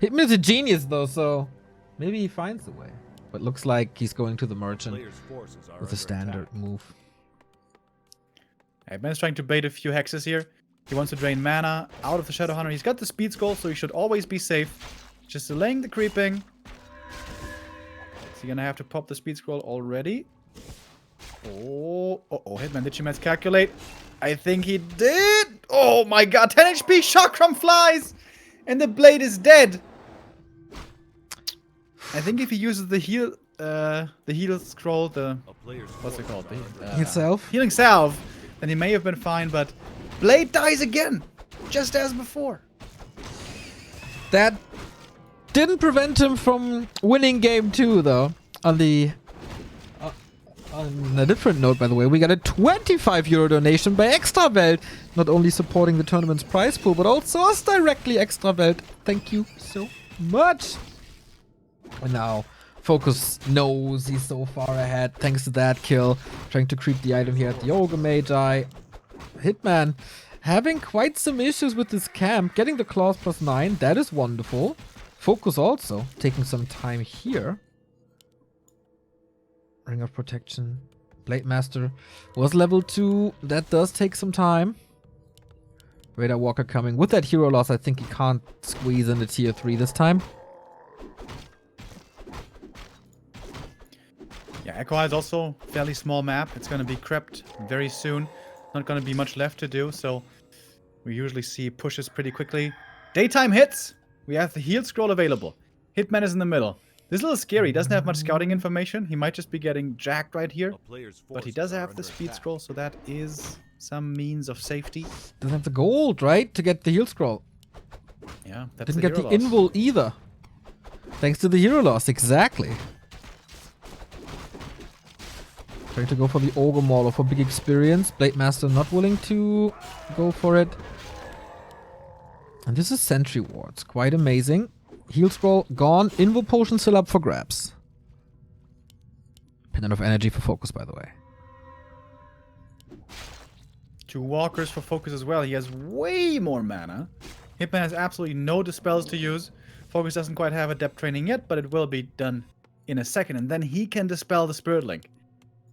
Hitman is a genius, though, so maybe he finds a way. But looks like he's going to the Merchant with a standard move. Hitman is trying to bait a few hexes here. He wants to drain mana out of the Shadowhunter. He's got the speed scroll, so he should always be safe. Just delaying the creeping. Is he gonna have to pop the speed scroll already? Oh, Hitman, did you miscalculate? I think he did. Oh my god, 10 HP, Chakram flies! And the blade is dead. I think if he uses the heal scroll, what's it called? Healing salve, then he may have been fine, but blade dies again, just as before. That didn't prevent him from winning game 2, though. On a different note, by the way, we got a €25 donation by Extrawelt. Not only supporting the tournament's prize pool, but also us directly, Extrawelt. Thank you so much. And now FoCuS knows he's so far ahead thanks to that kill. Trying to creep the item here at the Ogre Magi. Hitman having quite some issues with this camp. Getting the claws +9, that is wonderful. FoCuS also taking some time here. Ring of Protection. Blade Master was level 2. That does take some time. Radar Walker coming. With that hero loss, I think he can't squeeze in the tier 3 this time. Yeah, Echo Eye is also a fairly small map. It's going to be crept very soon. Not going to be much left to do, so we usually see pushes pretty quickly. Daytime hits! We have the heal scroll available. Hitman is in the middle. This is a little scary. He doesn't have much scouting information. He might just be getting jacked right here. But he does have the speed scroll, so that is some means of safety. Doesn't have the gold, right? To get the heal scroll. Yeah, that's Didn't get the invul either. Thanks to the hero loss, exactly. Trying to go for the Ogre Mauler for big experience. Blade Master not willing to go for it. And this is Sentry Wards. Quite amazing. Heal Scroll gone. Invul Potion still up for grabs. Pendant of Energy for FoCuS, by the way. 2 walkers for FoCuS as well. He has way more mana. Hitman has absolutely no dispels to use. FoCuS doesn't quite have Adept training yet, but it will be done in a second. And then he can dispel the Spirit Link.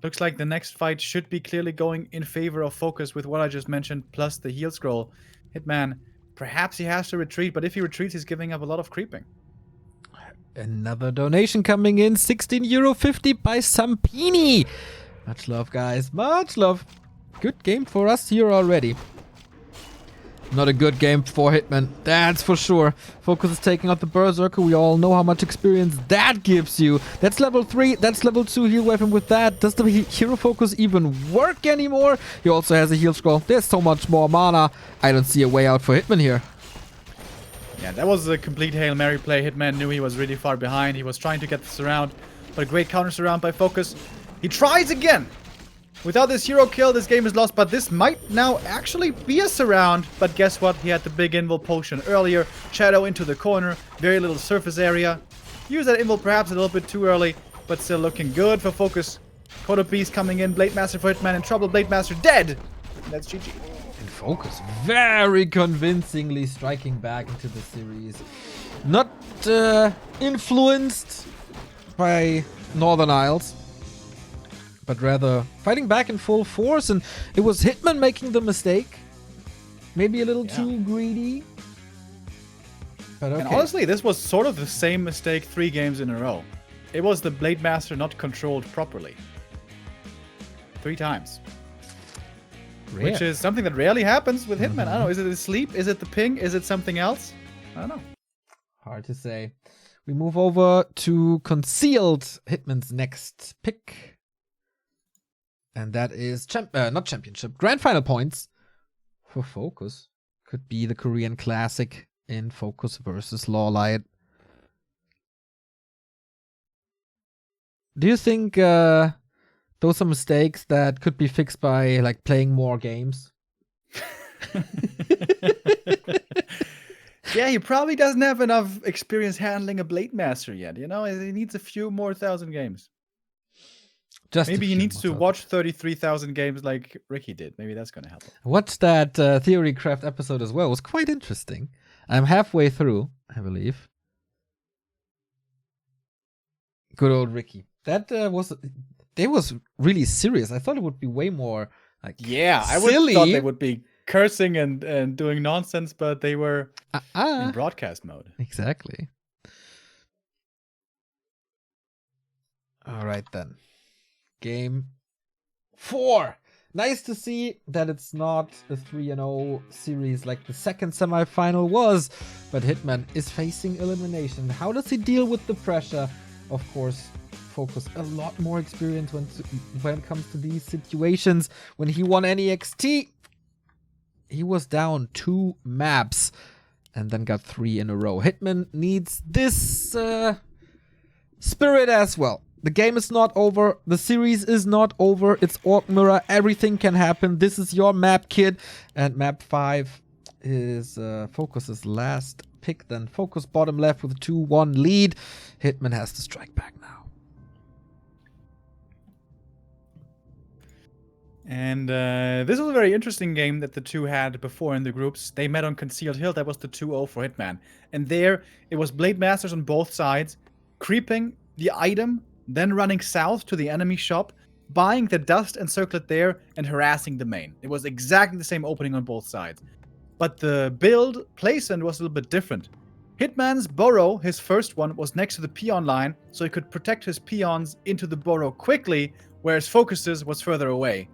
Looks like the next fight should be clearly going in favor of FoCuS with what I just mentioned, plus the heal scroll. Hitman, perhaps he has to retreat, but if he retreats, he's giving up a lot of creeping. Another donation coming in, €16.50 by Sampini. Much love, guys. Much love. Good game for us here already. Not a good game for Hitman, that's for sure. FoCuS is taking out the Berserker. We all know how much experience that gives you. That's level 3, that's level 2 heal weapon with that. Does the hero FoCuS even work anymore? He also has a heal scroll. There's so much more mana. I don't see a way out for Hitman here. Yeah, that was a complete Hail Mary play. Hitman knew he was really far behind. He was trying to get the surround, but a great counter surround by FoCuS. He tries again. Without this hero kill, this game is lost, but this might now actually be a surround. But guess what? He had the big invul potion earlier. Shadow into the corner. Very little surface area. Use that invul perhaps a little bit too early, but still looking good for FoCuS. Coda Beast coming in. Blade Master for Hitman in trouble. Blade Master dead. And that's GG. And FoCuS very convincingly striking back into the series. Not influenced by Northern Isles, but rather fighting back in full force. And it was Hitman making the mistake. Maybe a little too greedy. But okay. And honestly, this was sort of the same mistake 3 games in a row. It was the Blade Master not controlled properly. 3 times. Rare. Which is something that rarely happens with Hitman. I don't know, is it the sleep? Is it the ping? Is it something else? I don't know. Hard to say. We move over to Concealed, Hitman's next pick. And that is not championship, grand final points for FoCuS. Could be the Korean classic in FoCuS versus Lawlight. Do you think those are mistakes that could be fixed by like playing more games? Yeah, he probably doesn't have enough experience handling a Blade Master yet. You know, he needs a few more thousand games. Maybe he needs to watch 33,000 games like Ricky did. Maybe that's going to help him. Watched that Theorycraft episode as well. It was quite interesting. I'm halfway through, I believe. Good old Ricky. That was really serious. I thought it would be way more like I would thought they would be cursing and doing nonsense, but they were in broadcast mode. Exactly. All right then. Game 4. Nice to see that it's not a 3-0 series like the second semifinal was, but Hitman is facing elimination. How does he deal with the pressure? Of course, FoCuS a lot more experience when it comes to these situations. When he won NEXT, he was down 2 maps and then got 3 in a row. Hitman needs this spirit as well. The game is not over. The series is not over. It's Orc Mirror. Everything can happen. This is your map, kid. And map 5 is FoCuS's last pick. Then FoCuS bottom left with a 2-1 lead. Hitman has to strike back now. And this was a very interesting game that the two had before in the groups. They met on Concealed Hill. That was the 2-0 for Hitman. And there, it was Blade Masters on both sides, creeping the item, then running south to the enemy shop, buying the dust and circlet there, and harassing the main. It was exactly the same opening on both sides. But the build placement was a little bit different. Hitman's burrow, his first one, was next to the peon line, so he could protect his peons into the burrow quickly, whereas FoCuS's was further away.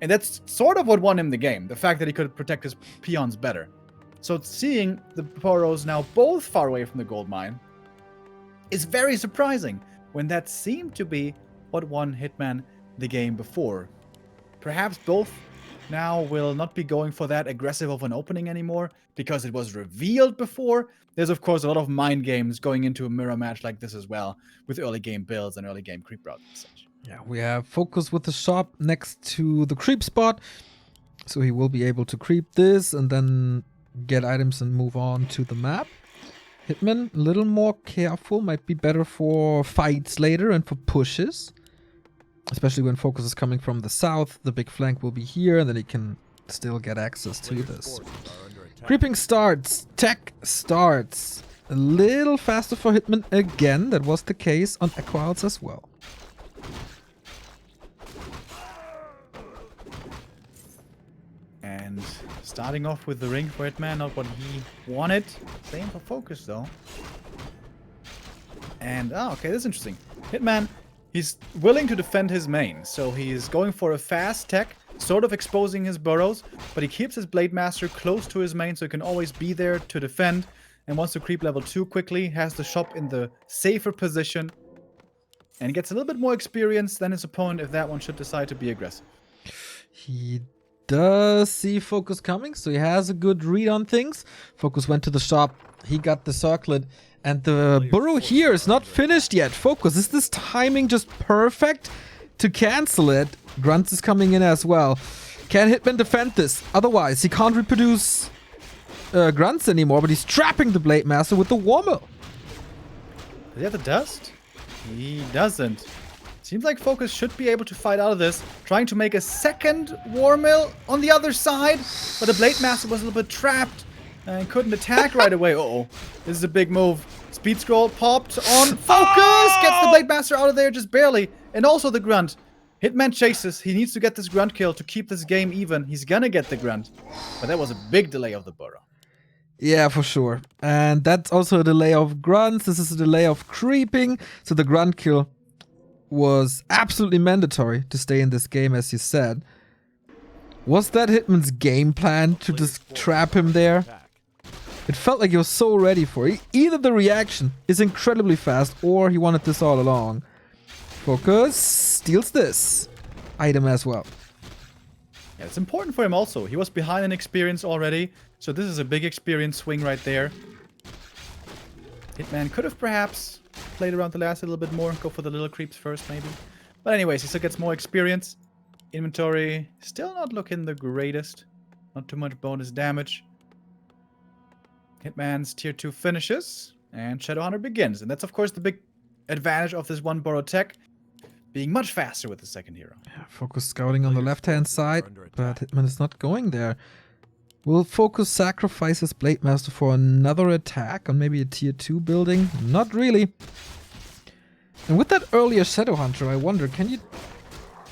And that's sort of what won him the game, the fact that he could protect his peons better. So seeing the burrows now both far away from the gold mine is very surprising, when that seemed to be what won Hitman the game before. Perhaps both now will not be going for that aggressive of an opening anymore, because it was revealed before. There's of course a lot of mind games going into a mirror match like this as well, with early game builds and early game creep routes and such. Yeah, we have FoCuS with the shop next to the creep spot, so he will be able to creep this and then get items and move on to the map. Hitman, a little more careful, might be better for fights later and for pushes. Especially when FoCuS is coming from the south, the big flank will be here, and then he can still get access to this. Creeping starts, tech starts. A little faster for Hitman again, that was the case on Equals as well. And starting off with the ring for Hitman, not what he wanted. Same for FoCuS though. And, okay, that's interesting. Hitman, he's willing to defend his main, so he's going for a fast tech, sort of exposing his burrows, but he keeps his Blade Master close to his main so he can always be there to defend, and wants to creep level 2 quickly, has the shop in the safer position, and he gets a little bit more experience than his opponent if that one should decide to be aggressive. He does see FoCuS coming, so he has a good read on things. FoCuS went to the shop, he got the circlet, and the burrow here is not finished yet. FoCuS, is this timing just perfect to cancel it? Grunts is coming in as well. Can Hitman defend this? Otherwise, he can't reproduce Grunts anymore, but he's trapping the Blade Master with the Warmill. Does he have the dust? He doesn't. Seems like FoCuS should be able to fight out of this, trying to make a second Warmill on the other side, but the Blade Master was a little bit trapped and couldn't attack right away. Uh-oh. This is a big move. Speed scroll popped on FoCuS! Gets the Blade Master out of there just barely. And also the Grunt. Hitman chases. He needs to get this Grunt kill to keep this game even. He's gonna get the Grunt. But that was a big delay of the burrow. Yeah, for sure. And that's also a delay of grunts. This is a delay of creeping. So the grunt kill was absolutely mandatory to stay in this game, as you said. Was that Hitman's game plan to just trap him there? It felt like he was so ready for it. Either the reaction is incredibly fast or he wanted this all along. FoCuS steals this item as well. Yeah, it's important for him also. He was behind in experience already, so this is a big experience swing right there. Hitman could have perhaps played around the last a little bit more, go for the little creeps first maybe. But anyways, he still gets more experience. Inventory still not looking the greatest. Not too much bonus damage. Hitman's tier 2 finishes, and Shadowhunter begins. And that's of course the big advantage of this one borrowed tech, being much faster with the second hero. Yeah, FoCuS scouting on the left-hand side, but Hitman is not going there. Will FoCuS sacrifice his Blade Master for another attack on maybe a tier 2 building? Not really. And with that earlier Shadowhunter, I wonder, can you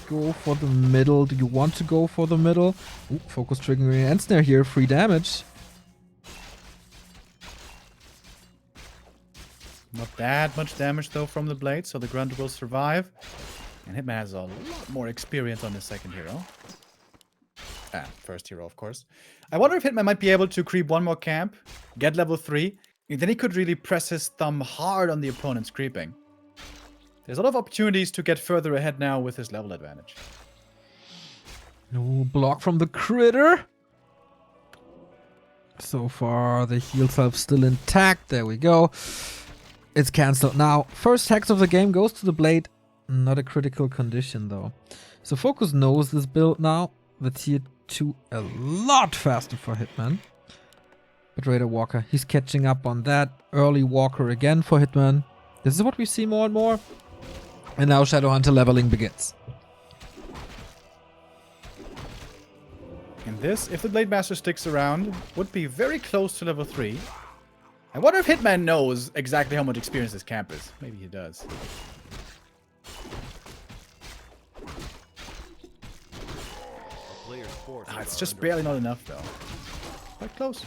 go for the middle? Do you want to go for the middle? Ooh, FoCuS triggering an end snare here, free damage. Not that much damage though from the blade, so the grunt will survive. And Hitman has a lot more experience on his second hero. First hero, of course. I wonder if Hitman might be able to creep one more camp, get level 3, and then he could really press his thumb hard on the opponent's creeping. There's a lot of opportunities to get further ahead now with his level advantage. No block from the critter. So far, the heal self still intact. There we go. It's cancelled now. First hex of the game goes to the blade. Not a critical condition though. So FoCuS knows this build now. The tier 2 a lot faster for Hitman. But Raider Walker, he's catching up on that. Early Walker again for Hitman. This is what we see more and more. And now Shadowhunter leveling begins. And this, if the Blade Master sticks around, would be very close to level 3. I wonder if Hitman knows exactly how much experience this camp is. Maybe he does. It's just barely not enough though. Quite close.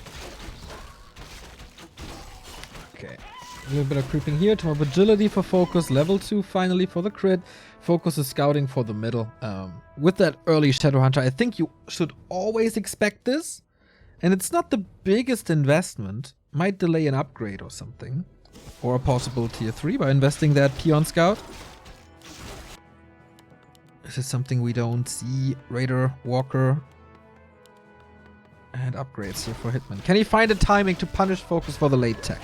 Okay. A little bit of creeping here to have agility for FoCuS. Level 2 finally for the crit. FoCuS is scouting for the middle. With that early Shadowhunter, I think you should always expect this. And it's not the biggest investment. Might delay an upgrade or something. Or a possible tier 3 by investing that Peon Scout. This is something we don't see. Raider, Walker. And upgrades here for Hitman. Can he find a timing to punish FoCuS for the late tech?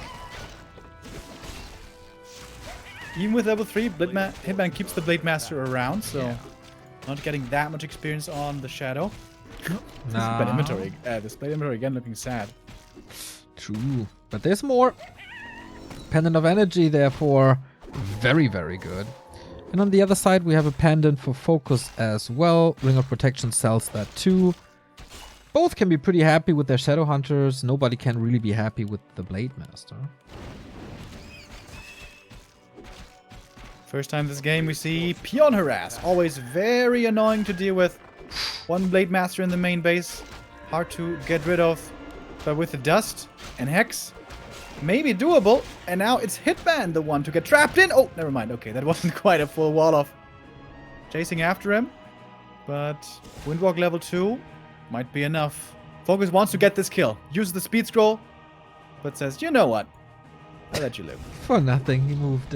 Even with level 3, Hitman keeps the Blade Master around, so not getting that much experience on the Shadow. Nah. This Blade Inventory again looking sad. True. But there's more. Pendant of Energy, therefore, very, very good. And on the other side, we have a pendant for FoCuS as well. Ring of Protection sells that too. Both can be pretty happy with their Shadowhunters. Nobody can really be happy with the Blade Master. First time this game we see Peon Harass. Always very annoying to deal with. One Blade Master in the main base. Hard to get rid of. But with the Dust and Hex, maybe doable. And now it's Hitman, the one to get trapped in. Oh, never mind. Okay, that wasn't quite a full wall off. Chasing after him. But Windwalk level 2 might be enough. FoCuS wants to get this kill. Uses the speed scroll. But says, you know what? I'll let you live. For nothing. He moved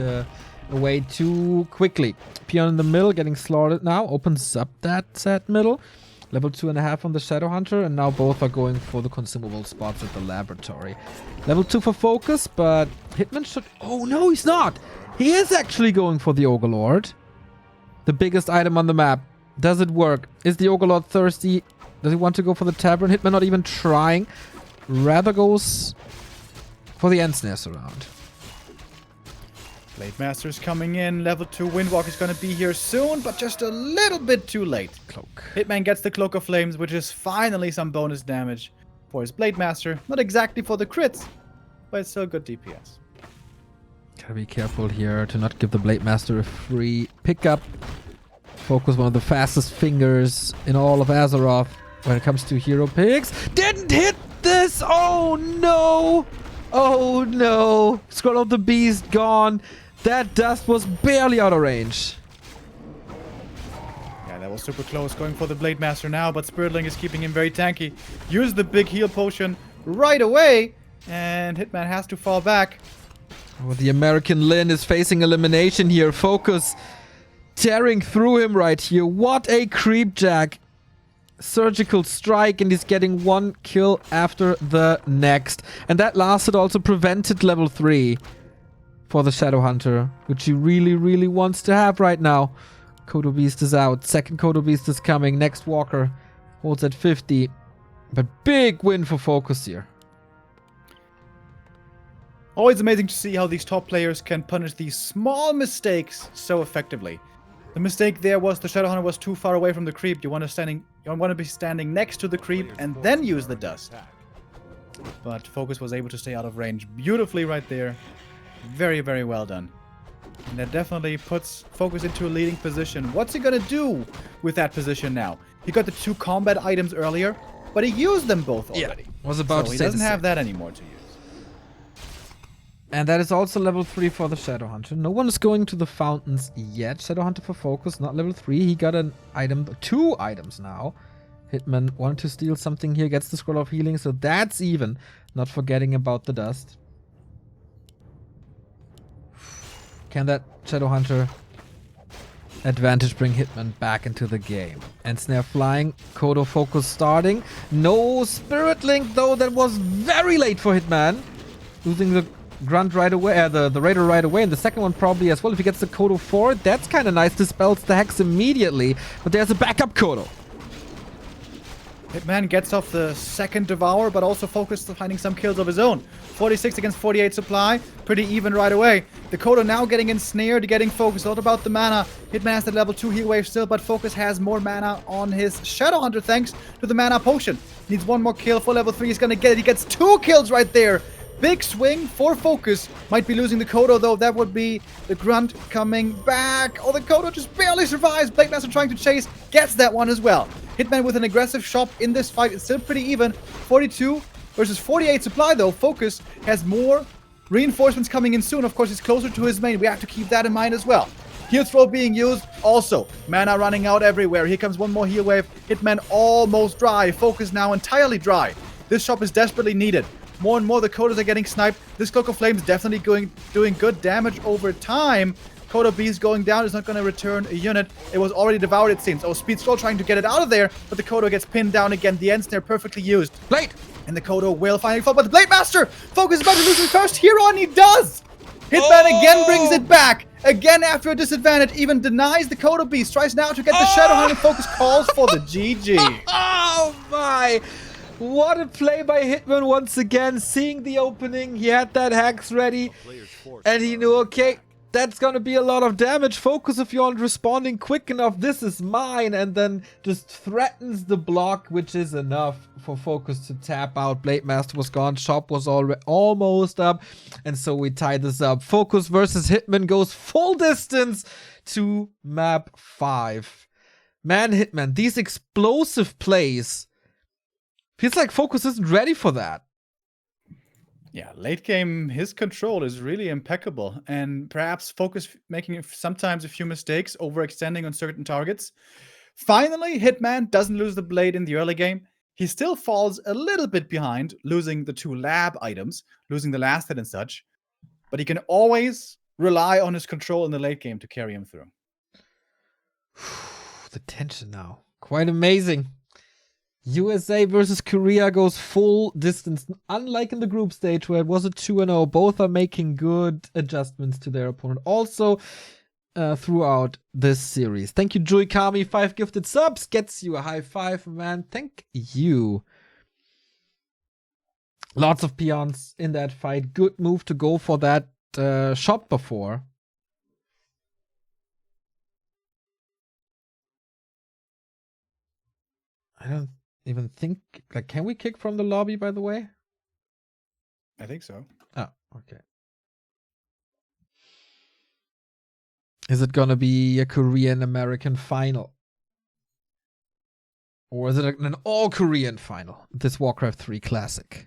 away too quickly. Peon in the middle getting slaughtered now. Opens up that set middle. Level 2.5 on the Shadowhunter. And now both are going for the consumable spots at the laboratory. Level 2 for FoCuS, but Hitman should... Oh, no, he's not. He is actually going for the Ogre-Lord. The biggest item on the map. Does it work? Is the Ogre-Lord thirsty? Does he want to go for the Tavern? Hitman not even trying. Rather goes for the end snare surround. Blade Master's coming in. Level 2 Windwalk is going to be here soon, but just a little bit too late. Cloak. Hitman gets the Cloak of Flames, which is finally some bonus damage for his Blade Master. Not exactly for the crits, but it's still good DPS. Gotta be careful here to not give the Blade Master a free pickup. FoCuS, one of the fastest fingers in all of Azeroth when it comes to hero picks. Didn't hit this? Oh no! Oh no! Scroll of the Beast gone. That dust was barely out of range. Yeah, that was super close. Going for the Blade Master now, but Spiritling is keeping him very tanky. Use the big heal potion right away, and Hitman has to fall back. Oh, the American Lin is facing elimination here. FoCuS tearing through him right here. What a creepjack. Surgical strike, and he's getting one kill after the next. And that lasted also prevented level 3 for the Shadowhunter, which he really, really wants to have right now. Kodo Beast is out. Second Kodo Beast is coming. Next Walker holds at 50. But big win for FoCuS here. Always amazing to see how these top players can punish these small mistakes so effectively. The mistake there was the Shadowhunter was too far away from the creep. You want to be standing next to the creep and then use the dust. But FoCuS was able to stay out of range beautifully right there. Very, very well done. And that definitely puts FoCuS into a leading position. What's he gonna do with that position now? He got the 2 combat items earlier, but he used them both already. Yeah, was about so to he say doesn't the have same. that anymore to use. And that is also level 3 for the Shadowhunter. No one is going to the fountains yet. Shadowhunter for FoCuS, not level 3. He got an item, 2 items now. Hitman wanted to steal something here, gets the Scroll of Healing, so that's even. Not forgetting about the dust. Can that Shadowhunter advantage bring Hitman back into the game? And Snare flying, Kodo FoCuS starting. No Spirit Link though, that was very late for Hitman. Losing the Grunt right away, the Raider right away, and the second one probably as well. If he gets the Kodo 4, that's kind of nice. Dispels the Hex immediately, but there's a backup Kodo. Hitman gets off the second Devour, but also focused on finding some kills of his own. 46 against 48 supply, pretty even right away. The Kodo now getting ensnared, getting focused. All about the mana. Hitman has the level 2 heal wave still, but FoCuS has more mana on his Shadowhunter thanks to the mana potion. Needs one more kill for level 3. He's gonna get it. He gets 2 kills right there. Big swing for FoCuS. Might be losing the Kodo though. That would be the Grunt coming back. Oh, the Kodo just barely survives. Blade Master trying to chase. Gets that one as well. Hitman with an aggressive shot in this fight. It's still pretty even. 42 versus 48 supply though. FoCuS has more reinforcements coming in soon. Of course, he's closer to his main. We have to keep that in mind as well. Heal throw being used. Also, mana running out everywhere. Here comes one more heal wave. Hitman almost dry. FoCuS now entirely dry. This shop is desperately needed. More and more the Kodos are getting sniped. This Cloak of Flame is definitely doing good damage over time. Kodo Beast going down is not going to return a unit. It was already devoured, it seems. Oh, Speed Scroll trying to get it out of there, but the Kodo gets pinned down again. The end snare perfectly used. Blade! And the Kodo will finally fall, but the Blade Master! FoCuS is about to lose his first hero, and he does! Hitman again brings it back. Again after a disadvantage, even denies the Kodo Beast. Tries now to get the Shadowhunter. FoCuS calls for the GG. Oh my! What a play by Hitman once again. Seeing the opening, he had that Hex ready, and he knew, okay, that's gonna be a lot of damage. FoCuS if you aren't responding quick enough. This is mine, and then just threatens the block, which is enough for FoCuS to tap out. Blade Master was gone, shop was almost up, and so we tie this up. FoCuS versus Hitman goes full distance to map 5. Man, Hitman, these explosive plays. Feels like FoCuS isn't ready for that. Yeah, late game, his control is really impeccable. And perhaps FoCuS making sometimes a few mistakes, overextending on certain targets. Finally, Hitman doesn't lose the blade in the early game. He still falls a little bit behind, losing the 2 lab items, losing the last hit and such. But he can always rely on his control in the late game to carry him through. The tension now. Quite amazing. USA versus Korea goes full distance. Unlike in the group stage where it was a 2-0, both are making good adjustments to their opponent. Also, throughout this series. Thank you, Joy Kami. 5 gifted subs. Gets you a high five, man. Thank you. Lots of peons in that fight. Good move to go for that shot before. I don't even think, like, can we kick from the lobby, by the way? I think so. Oh, okay. Is it gonna be a Korean-American final? Or is it an all-Korean final? This Warcraft 3 Classic.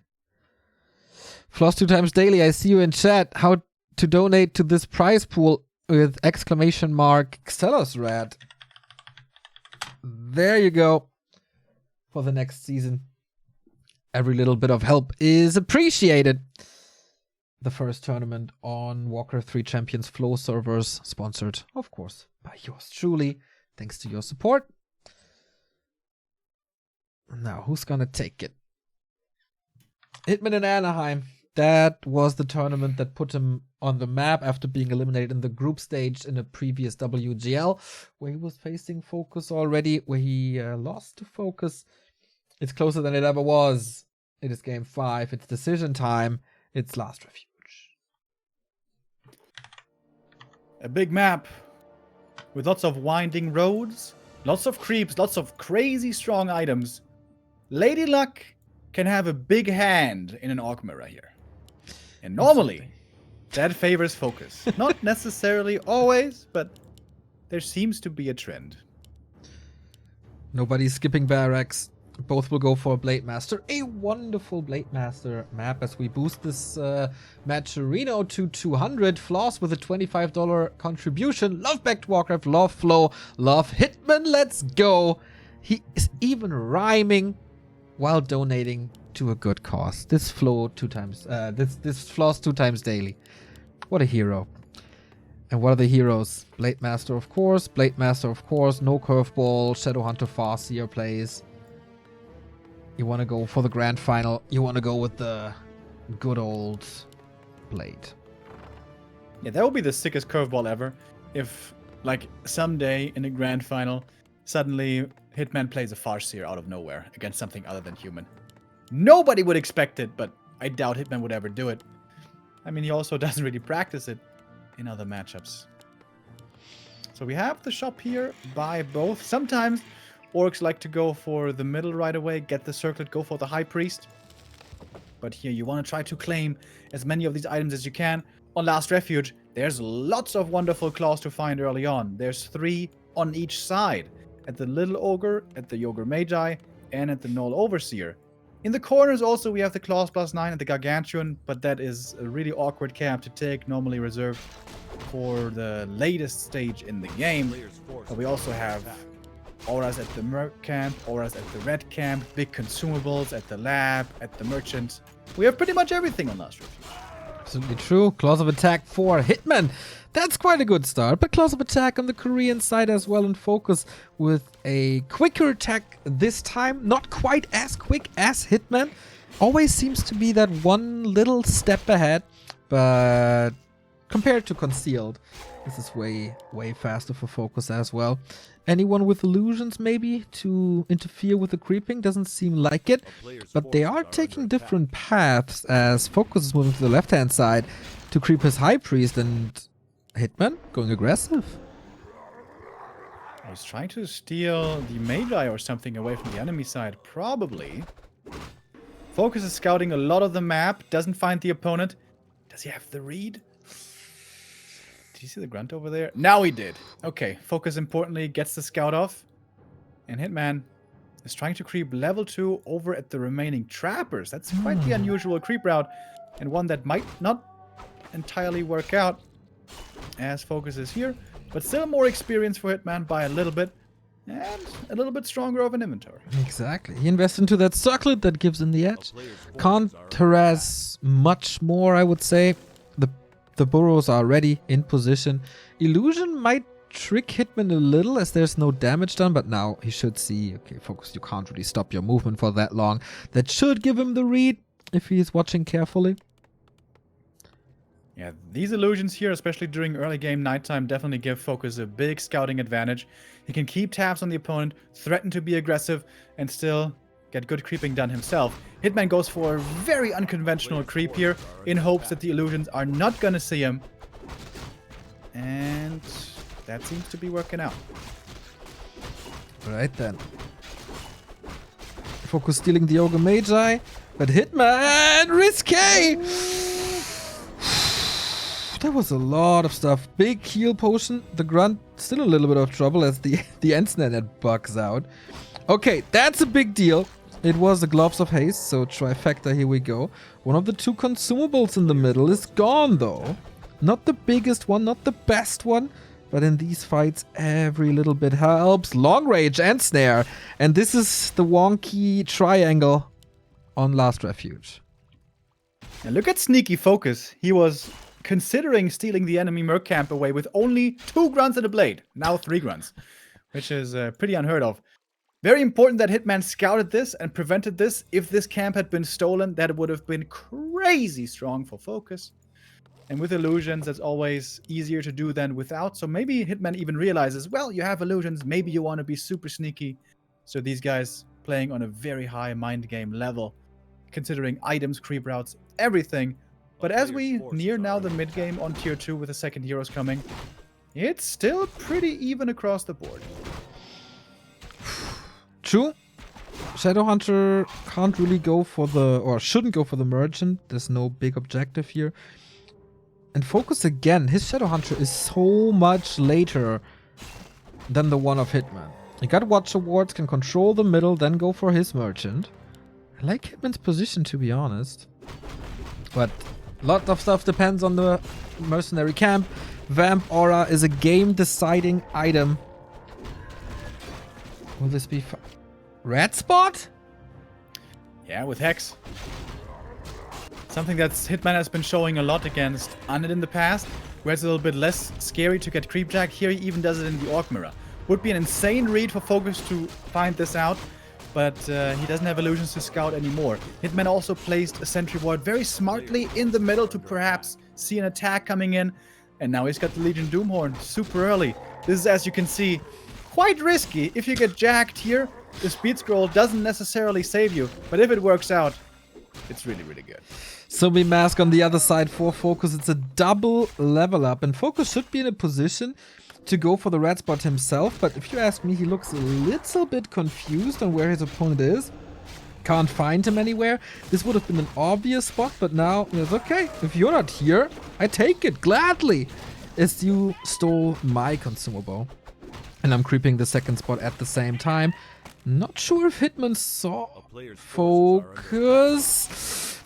Floss 2 times daily, I see you in chat. How to donate to this prize pool with exclamation mark Xellosred. There you go. For the next season. Every little bit of help is appreciated. The first tournament on Warcraft 3 Champions Flow servers, sponsored, of course, by yours truly. Thanks to your support. Now, who's gonna take it? Hitman in Anaheim. That was the tournament that put him on the map after being eliminated in the group stage in a previous WGL, where he was facing FoCuS already, where he lost to FoCuS. It's closer than it ever was. It is game 5. It's decision time. It's last Refuge. A big map with lots of winding roads, lots of creeps, lots of crazy strong items. Lady Luck can have a big hand in an Orc Mirror here. And normally, that favors FoCuS. Not necessarily always, but there seems to be a trend. Nobody's skipping Barracks. Both will go for Blade Master. A wonderful Blade Master map as we boost this match Reno to 200. Floss with a $25 contribution. Love back to Warcraft. Love Flow. Love Hitman. Let's go. He is even rhyming while donating to a good cause. This Flow 2 times. This Floss 2 times daily. What a hero. And what are the heroes? Blade Master, of course. Blade Master, of course. No Curveball. Shadowhunter Farseer plays. You want to go for the grand final. You want to go with the good old Blade. Yeah, that would be the sickest curveball ever. If, like, someday in the grand final, suddenly Hitman plays a Farseer out of nowhere against something other than human. Nobody would expect it, but I doubt Hitman would ever do it. I mean, he also doesn't really practice it in other matchups. So we have the shop here by both. Sometimes Orcs like to go for the middle right away, get the circlet, go for the High Priest. But here you want to try to claim as many of these items as you can. On Last Refuge, there's lots of wonderful claws to find early on. There's 3 on each side. At the Little Ogre, at the Ogre Magi, and at the Null Overseer. In the corners also we have the Claws +9 and the Gargantuan, but that is a really awkward camp to take, normally reserved for the latest stage in the game. But we also have auras at the Merc camp, auras at the Red camp, big consumables at the lab, at the merchant. We have pretty much everything on Last Refuge. Absolutely true. Claws of Attack for Hitman. That's quite a good start, but Claws of Attack on the Korean side as well in FoCuS with a quicker attack this time. Not quite as quick as Hitman. Always seems to be that one little step ahead, but compared to Concealed, this is way, way faster for FoCuS as well. Anyone with illusions maybe to interfere with the creeping? Doesn't seem like it, but they are taking different paths as FoCuS is moving to the left-hand side to creep his High Priest, and Hitman going aggressive. I was trying to steal the Magi or something away from the enemy side, probably. FoCuS is scouting a lot of the map, doesn't find the opponent. Does he have the read? Did you see the grunt over there? Now he did. Okay, FoCuS importantly gets the scout off. And Hitman is trying to creep level 2 over at the remaining trappers. That's quite the unusual creep route. And one that might not entirely work out as FoCuS is here. But still more experience for Hitman by a little bit. And a little bit stronger of an inventory. Exactly. He invests into that circlet that gives him the edge. Can't harass much more, I would say. The burrows are already in position. Illusion might trick Hitman a little as there's no damage done, but now he should see, okay, FoCuS, you can't really stop your movement for that long. That should give him the read if he is watching carefully. Yeah, these illusions here, especially during early game nighttime, definitely give FoCuS a big scouting advantage. He can keep tabs on the opponent, threaten to be aggressive, and still get good creeping done himself. Hitman goes for a very unconventional creep here in hopes that the illusions are not gonna see him. And that seems to be working out. Right then. FoCuS stealing the Ogre Magi, but Hitman risque! There was a lot of stuff. Big heal potion. The grunt still a little bit of trouble as the Endsnet bugs out. Okay, that's a big deal. It was the Gloves of Haste, so trifecta, here we go. One of the 2 consumables in the middle is gone though. Not the biggest one, not the best one, but in these fights every little bit helps. Long range and snare. And this is the wonky triangle on Last Refuge. And look at sneaky FoCuS. He was considering stealing the enemy merc camp away with only 2 grunts and a blade. Now 3 grunts, which is pretty unheard of. Very important that Hitman scouted this and prevented this. If this camp had been stolen, that would have been crazy strong for FoCuS. And with illusions, that's always easier to do than without. So maybe Hitman even realizes, well, you have illusions. Maybe you want to be super sneaky. So these guys playing on a very high mind game level, considering items, creep routes, everything. But as we near now the mid game on tier 2 with the second heroes coming, it's still pretty even across the board. True. Shadowhunter can't really go for the, or shouldn't go for the merchant. There's no big objective here. And FoCuS again, his Shadowhunter is so much later than the one of Hitman. He got Watch Awards, can control the middle, then go for his merchant. I like Hitman's position, to be honest. But a lot of stuff depends on the mercenary camp. Vamp Aura is a game-deciding item. Will this be Red Spot? Yeah, with Hex. Something that Hitman has been showing a lot against Undead in the past, where it's a little bit less scary to get Creepjack. Here he even does it in the Orc Mirror. Would be an insane read for FoCuS to find this out, but he doesn't have illusions to scout anymore. Hitman also placed a sentry ward very smartly in the middle to perhaps see an attack coming in, and now he's got the Legion Doomhorn super early. This is, as you can see, quite risky. If you get jacked here, the speed scroll doesn't necessarily save you, but if it works out, it's really, really good. Zombie Mask on the other side for FoCuS. It's a double level up, and FoCuS should be in a position to go for the red spot himself, but if you ask me, he looks a little bit confused on where his opponent is. Can't find him anywhere. This would have been an obvious spot, but now it's okay. If you're not here, I take it gladly, as you stole my consumable. And I'm creeping the second spot at the same time. Not sure if Hitman saw FoCuS.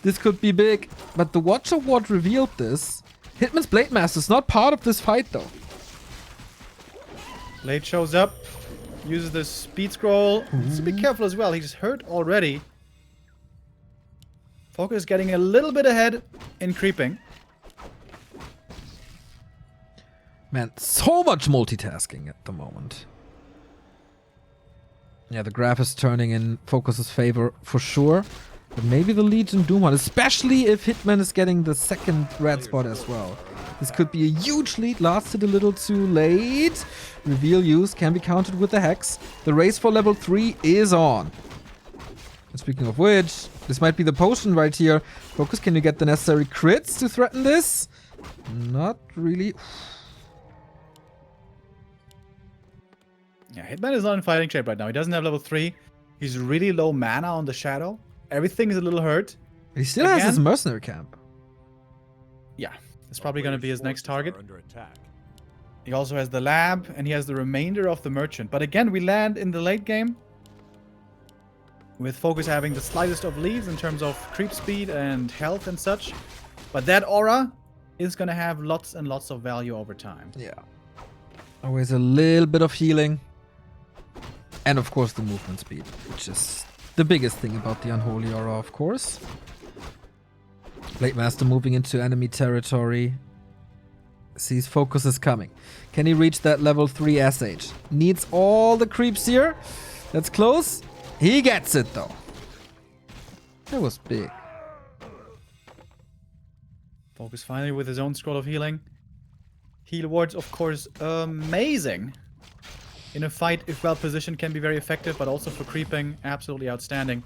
This could be big, but the Watch Award revealed this. Hitman's Blade Master is not part of this fight though. Blade shows up, uses the speed scroll. Needs to be careful as well. He's hurt already. FoCuS getting a little bit ahead in creeping. Man, so much multitasking at the moment. Yeah, the graph is turning in FoCus's favor for sure. But maybe the Legion Doomhorn, especially if Hitman is getting the second red spot as well. This could be a huge lead, lasted a little too late. Reveal use can be countered with the Hex. The race for level 3 is on. And speaking of which, this might be the potion right here. FoCuS, can you get the necessary crits to threaten this? Not really. Yeah, Hitman is not in fighting shape right now. He doesn't have level 3. He's really low mana on the Shadow. Everything is a little hurt. He still has his mercenary camp. Yeah, it's probably going to be his next target. He also has the lab, and he has the remainder of the merchant. But again, we land in the late game with FoCuS having the slightest of leads in terms of creep speed and health and such. But that aura is going to have lots and lots of value over time. Yeah. Always a little bit of healing. And of course the movement speed, which is the biggest thing about the Unholy Aura, of course. Blade Master moving into enemy territory. Sees FoCuS is coming. Can he reach that level 3 SH? Needs all the creeps here. That's close. He gets it though. That was big. FoCuS finally with his own scroll of healing. Heal wards, of course, amazing. In a fight, if well positioned, can be very effective, but also for creeping, absolutely outstanding.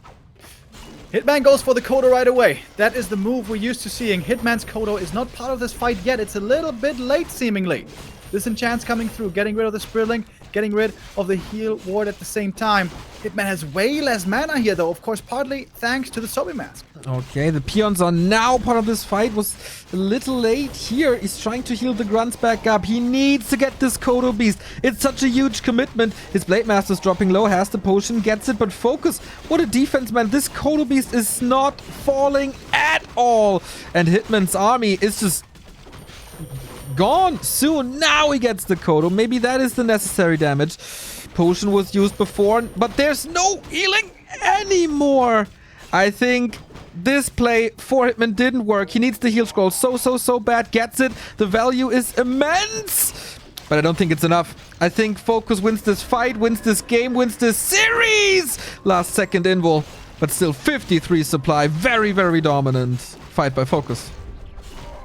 Hitman goes for the Kodo right away. That is the move we're used to seeing. Hitman's Kodo is not part of this fight yet. It's a little bit late, seemingly. Disenchant's coming through, getting rid of the Spirling, getting rid of the heal ward at the same time. Hitman has way less mana here, though, of course, partly thanks to the zombie mask. Okay, the peons are now part of this fight. Was a little late here. He's trying to heal the grunts back up. He needs to get this Kodo Beast. It's such a huge commitment. His Blade Master's dropping low, has the potion, gets it, but FoCuS, what a defense, man. This Kodo Beast is not falling at all. And Hitman's army is just gone soon. Now he gets the Kodo. Maybe that is the necessary damage. Potion was used before, but there's no healing anymore. I think this play for Hitman didn't work. He needs the heal scroll so bad. Gets it. The value is immense, but I don't think it's enough. I think FoCuS wins this fight, wins this game, wins this series. Last second invul, but still 53 supply. Very, very dominant fight by FoCuS.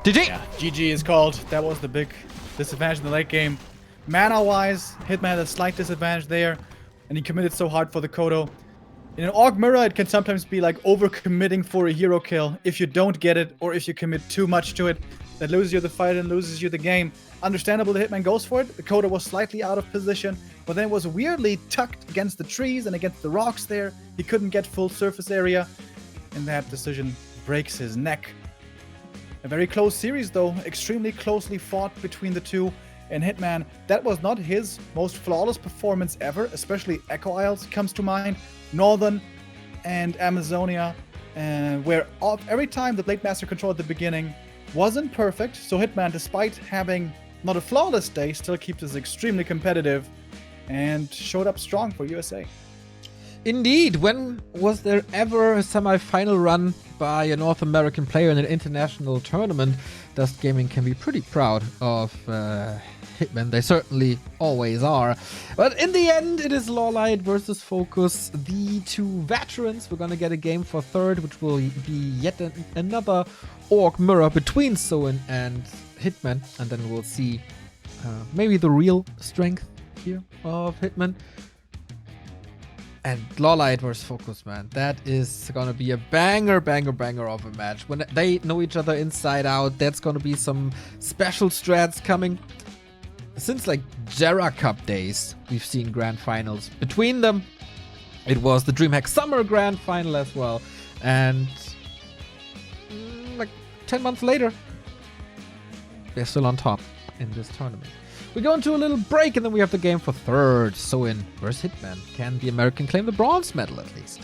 GG. Yeah, GG is called. That was the big disadvantage in the late game. Mana-wise, Hitman had a slight disadvantage there, and he committed so hard for the Kodo. In an Orc Mirror, it can sometimes be like over-committing for a hero kill. If you don't get it, or if you commit too much to it, that loses you the fight and loses you the game. Understandable that Hitman goes for it. The Kodo was slightly out of position, but then it was weirdly tucked against the trees and against the rocks there. He couldn't get full surface area, and that decision breaks his neck. A very close series, though. Extremely closely fought between the two. And Hitman, that was not his most flawless performance ever, especially Echo Isles comes to mind, Northern and Amazonia, where every time the Blade Master control at the beginning wasn't perfect. So Hitman, despite having not a flawless day, still keeps us extremely competitive and showed up strong for USA. Indeed, when was there ever a semi-final run by a North American player in an international tournament? Dust Gaming can be pretty proud of Hitman. They certainly always are. But in the end, it is Lawlight versus FoCuS, the two veterans. We're going to get a game for third, which will be yet another Orc Mirror between Soin and Hitman. And then we'll see maybe the real strength here of Hitman. And Lawlight versus FoCuS, man. That is gonna be a banger of a match. When they know each other inside out, that's gonna be some special strats coming. Since like Jera Cup days, we've seen grand finals between them. It was the DreamHack Summer Grand Final as well. And like 10 months later, they're still on top in this tournament. We go into a little break, and then we have the game for third. Soin versus Hitman. Can the American claim the bronze medal at least?